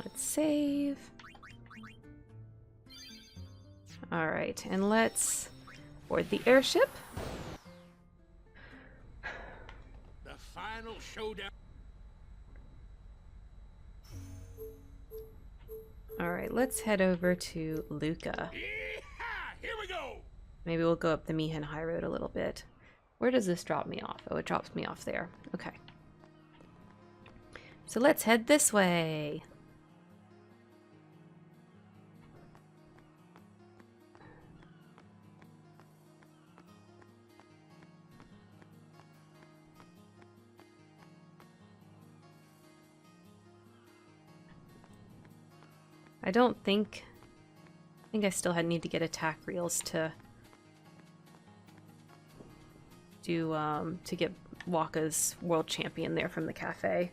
Speaker 1: Let's save. All right, and let's board the airship.
Speaker 3: The final showdown.
Speaker 1: All right, let's head over to Luca.
Speaker 3: Here we go.
Speaker 1: Maybe we'll go up the Mihan High Road a little bit. Where does this drop me off? Oh, it drops me off there. Okay. So let's head this way. I think I still need to get attack reels to do to get Waka's world champion there from the cafe,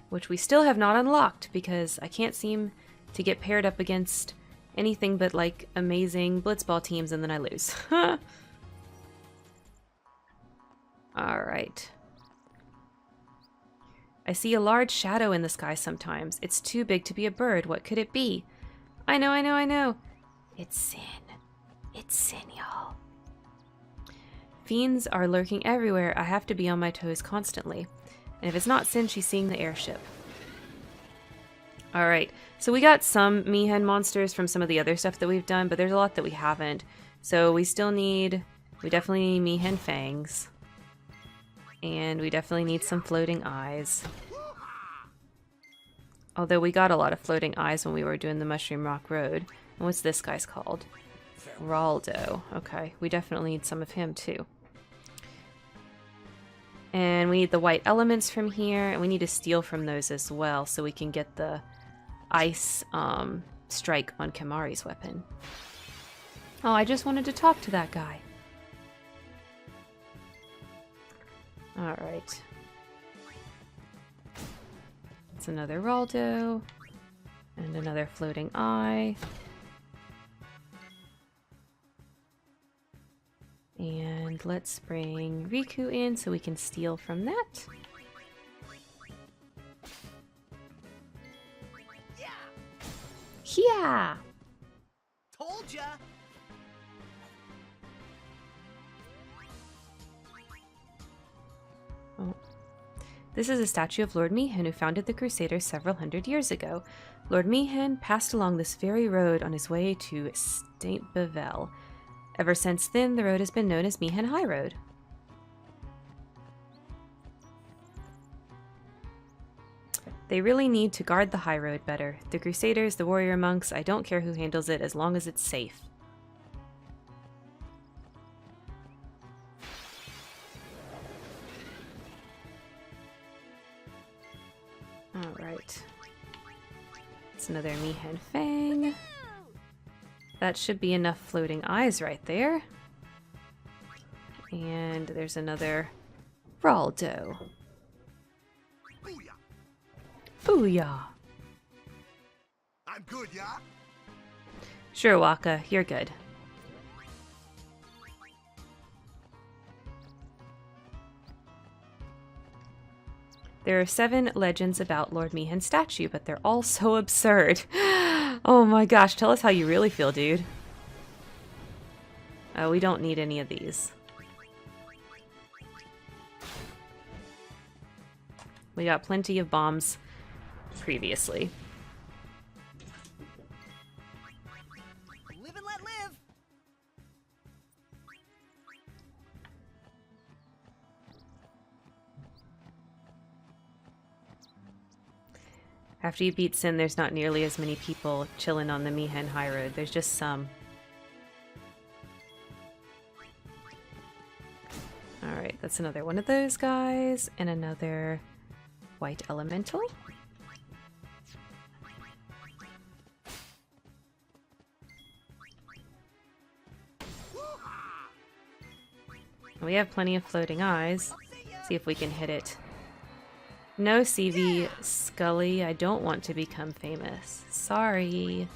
Speaker 1: which we still have not unlocked because I can't seem to get paired up against anything but like amazing blitzball teams and then I lose. All right. I see a large shadow in the sky sometimes. It's too big to be a bird. What could it be? I know. It's sin. It's sin, y'all. Fiends are lurking everywhere. I have to be on my toes constantly. And if it's not sin, she's seeing the airship. Alright, so we got some Mihan monsters from some of the other stuff that we've done, but there's a lot that we haven't. So we definitely need Mihan fangs. And we definitely need some floating eyes. Although we got a lot of floating eyes when we were doing the Mushroom Rock Road. And what's this guy's called? Raldo. Okay, we definitely need some of him too. And we need the white elements from here, and we need to steal from those as well so we can get the ice strike on Kamari's weapon. Oh, I just wanted to talk to that guy. Alright. It's another Raldo. And another floating eye. And let's bring Riku in so we can steal from that. Yeah!
Speaker 2: Told ya.
Speaker 1: Oh. This is a statue of Lord Mihan, who founded the Crusaders several hundred years ago. Lord Mihan passed along this very road on his way to Saint Bevel. Ever since then, the road has been known as Mihan High Road. They really need to guard the high road better. The Crusaders, the warrior monks, I don't care who handles it as long as it's safe. Alright. It's another Mihan Fang. That should be enough floating eyes right there. And there's another Raldo. Booyah!
Speaker 3: I'm good, yeah?
Speaker 1: Sure, Waka, you're good. There are 7 legends about Lord Mihan's statue, but they're all so absurd. Oh my gosh, tell us how you really feel, dude. Oh, we don't need any of these. We got plenty of bombs previously.
Speaker 2: Live and let live.
Speaker 1: After you beat Sin, there's not nearly as many people chilling on the Mihan High Road. There's just some. Alright, that's another one of those guys, and another white elemental. We have plenty of floating eyes. See if we can hit it. No, CV Scully, I don't want to become famous. Sorry.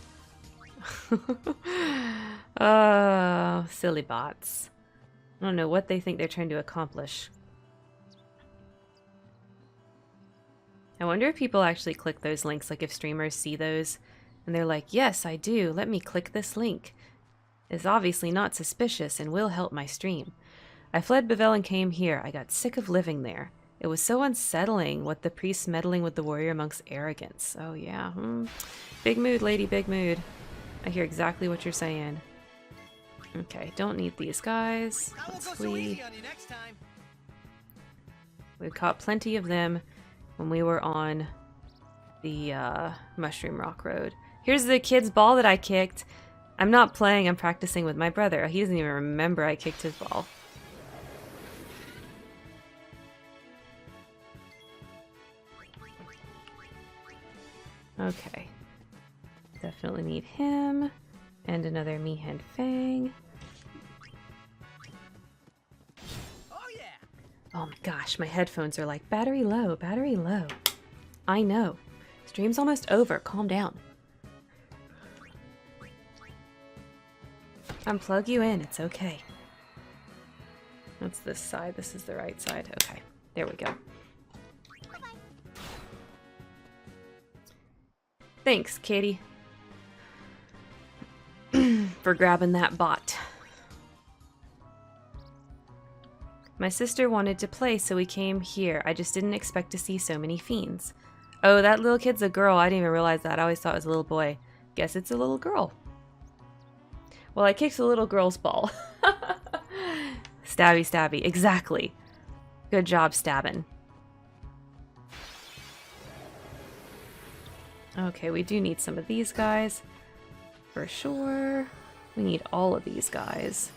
Speaker 1: Oh, silly bots. I don't know what they think they're trying to accomplish. I wonder if people actually click those links, like if streamers see those and they're like, yes, I do, let me click this link. It's obviously not suspicious and will help my stream. I fled Bavel and came here. I got sick of living there. It was so unsettling, what the priests meddling with the warrior monk's arrogance. Oh yeah, Big mood, lady, big mood. I hear exactly what you're saying. Okay, don't need these guys. Let's flee. We caught plenty of them when we were on the Mushroom Rock Road. Here's the kid's ball that I kicked. I'm not playing, I'm practicing with my brother. He doesn't even remember I kicked his ball. Okay. Definitely need him. And another Mihen Fang. Oh my gosh, my headphones are like, battery low, battery low. I know. Stream's almost over, calm down. Unplug you in, it's okay. That's this side, this is the right side. Okay, there we go. Thanks, Katie, for grabbing that bot. My sister wanted to play, so we came here. I just didn't expect to see so many fiends. Oh, that little kid's a girl. I didn't even realize that. I always thought it was a little boy. Guess it's a little girl. Well, I kicked the little girl's ball. Stabby, stabby. Exactly. Good job stabbing. Okay, we do need some of these guys. For sure. We need all of these guys.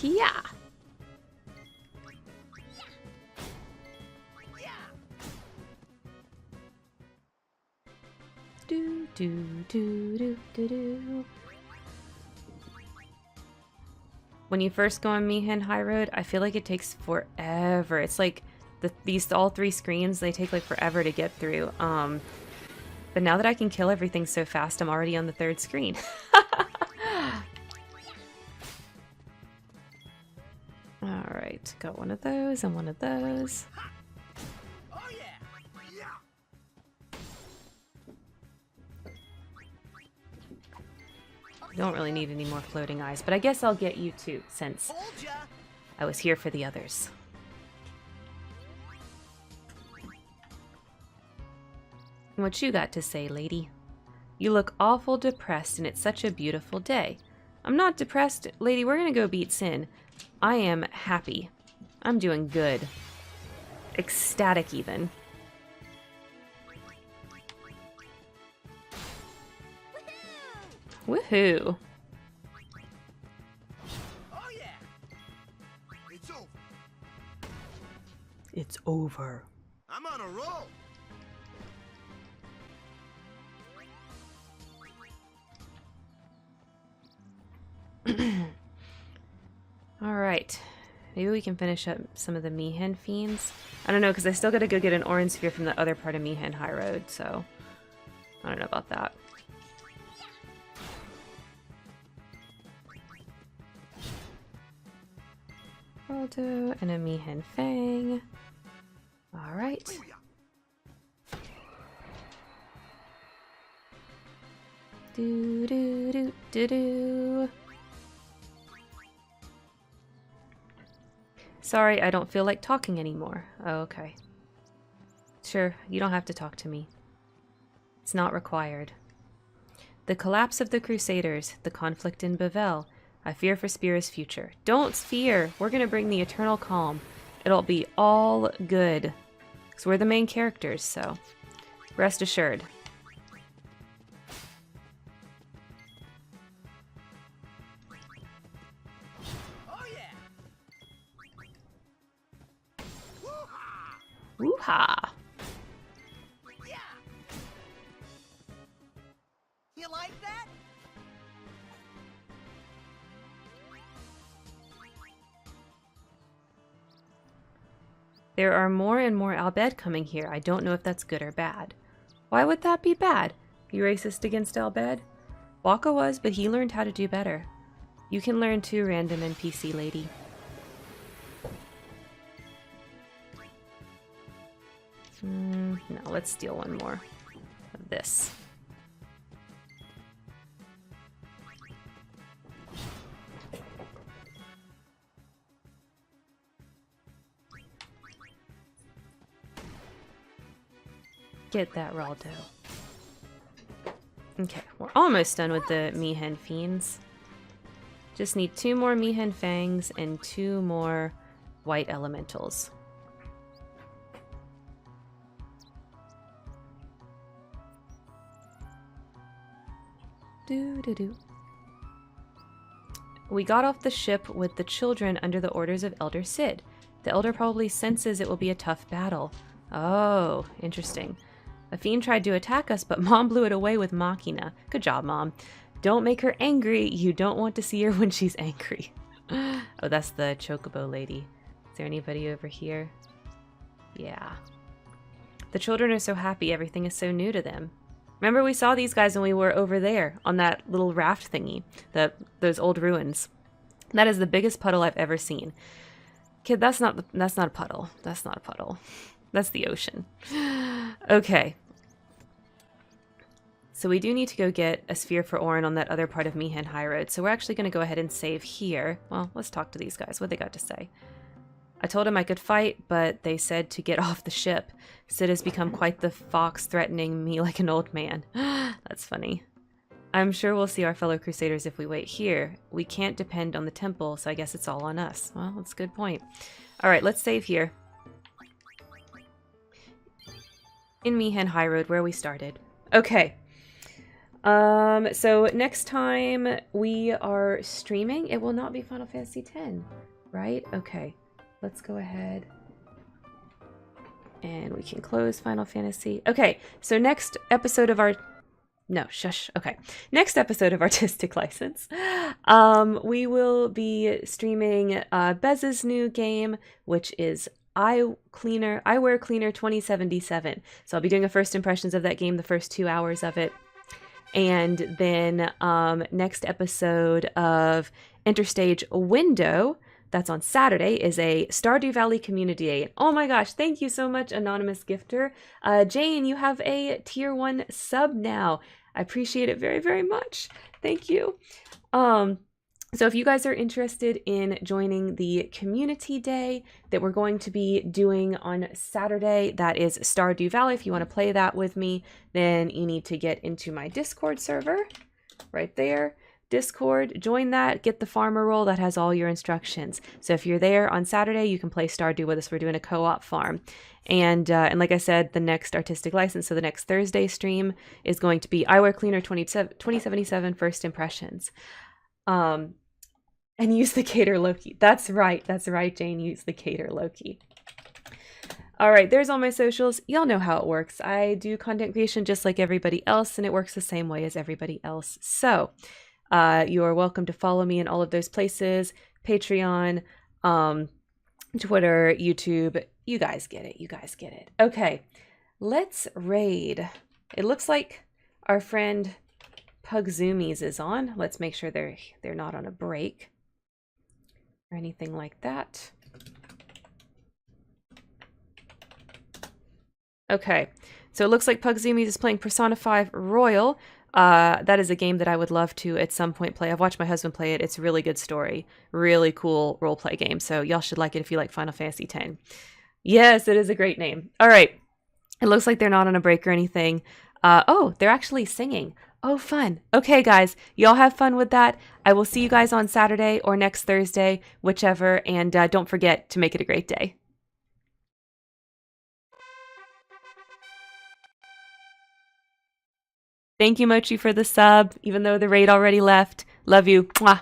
Speaker 1: Yeah. Do do do do do do. When you first go on Mihen High Road, I feel like it takes forever. It's like these all three screens, they take like forever to get through. But now that I can kill everything so fast, I'm already on the third screen. Alright, got one of those and one of those. Don't really need any more floating eyes, but I guess I'll get you too, since I was here for the others. What you got to say, lady? You look awful depressed and it's such a beautiful day. I'm not depressed, lady, we're gonna go beat Sin. I am happy. I'm doing good. Ecstatic, even. Woohoo!
Speaker 2: Oh yeah! It's over.
Speaker 1: It's over.
Speaker 2: I'm on a roll.
Speaker 1: Alright. Maybe we can finish up some of the Mihen fiends. I don't know, because I still gotta go get an orange sphere from the other part of Mihen High Road, so I don't know about that. Aldo and a Mihen Fang. Alright. Do do do do do. Sorry, I don't feel like talking anymore. Oh, okay. Sure, you don't have to talk to me. It's not required. The collapse of the Crusaders, the conflict in Bavel. I fear for Spira's future. Don't fear! We're gonna bring the eternal calm. It'll be all good. Because we're the main characters, so rest assured.
Speaker 2: Oh yeah. Woo-ha!
Speaker 1: Woo-ha!
Speaker 2: Yeah. You like that?
Speaker 1: There are more and more Albed coming here. I don't know if that's good or bad. Why would that be bad? You racist against Albed? Waka was, but he learned how to do better. You can learn too, random NPC lady. No, let's steal one more of this. Get that raw dough. Okay, we're almost done with the Mihen Fiends. Just need 2 more Mihen Fangs and 2 more White Elementals. Doo-doo-doo. We got off the ship with the children under the orders of Elder Sid. The Elder probably senses it will be a tough battle. Oh, interesting. A fiend tried to attack us, but Mom blew it away with Machina. Good job, Mom. Don't make her angry. You don't want to see her when she's angry. Oh, that's the Chocobo lady. Is there anybody over here? Yeah. The children are so happy. Everything is so new to them. Remember we saw these guys when we were over there on that little raft thingy. Those old ruins. That is the biggest puddle I've ever seen. Kid, that's not a puddle. That's not a puddle. That's the ocean. Okay. So we do need to go get a sphere for Orin on that other part of Mihen High Road. So we're actually going to go ahead and save here. Well, let's talk to these guys. What they got to say. I told him I could fight, but they said to get off the ship. Sid has become quite the fox, threatening me like an old man. That's funny. I'm sure we'll see our fellow crusaders if we wait here. We can't depend on the temple, so I guess it's all on us. Well, that's a good point. Alright, let's save here. In Mihen High Road, where we started. Okay. So next time we are streaming, it will not be Final Fantasy X, right? Okay. Let's go ahead and we can close Final Fantasy. Okay, so next episode of our... No, shush. Okay. Next episode of Artistic License, we will be streaming Bez's new game, which is Eyewear Cleaner 2077. So I'll be doing a first impressions of that game, the first 2 hours of it. And then next episode of Interstage Window, that's on Saturday, is a Stardew Valley Community Day. And oh my gosh, thank you so much, Anonymous Gifter. Jane, you have a tier 1 sub now. I appreciate it very, very much. Thank you. So if you guys are interested in joining the Community Day that we're going to be doing on Saturday, that is Stardew Valley. If you want to play that with me, then you need to get into my Discord server right there. Discord, join that, get the farmer role that has all your instructions. So if you're there on Saturday, you can play Stardew with us. We're doing a co-op farm. And like I said, the next Artistic License, so the next Thursday stream is going to be Eyewear Cleaner 2077 First Impressions. And use the Cater Loki. That's right, Jane, use the Cater Loki. All right, there's all my socials. Y'all know how it works. I do content creation just like everybody else, and it works the same way as everybody else. So you are welcome to follow me in all of those places. Patreon, Twitter, YouTube. You guys get it. You guys get it. Okay, let's raid. It looks like our friend Pugzoomies is on. Let's make sure they're not on a break or anything like that. Okay, so it looks like Pugzoomies is playing Persona 5 Royal. That is a game that I would love to at some point play. I've watched my husband play it. It's a really good story. Really cool roleplay game. So y'all should like it if you like Final Fantasy X. Yes, it is a great name. All right. It looks like they're not on a break or anything. Oh, they're actually singing. Oh, fun. Okay, guys. Y'all have fun with that. I will see you guys on Saturday or next Thursday, whichever. And don't forget to make it a great day. Thank you, Mochi, for the sub, even though the raid already left. Love you. Mwah.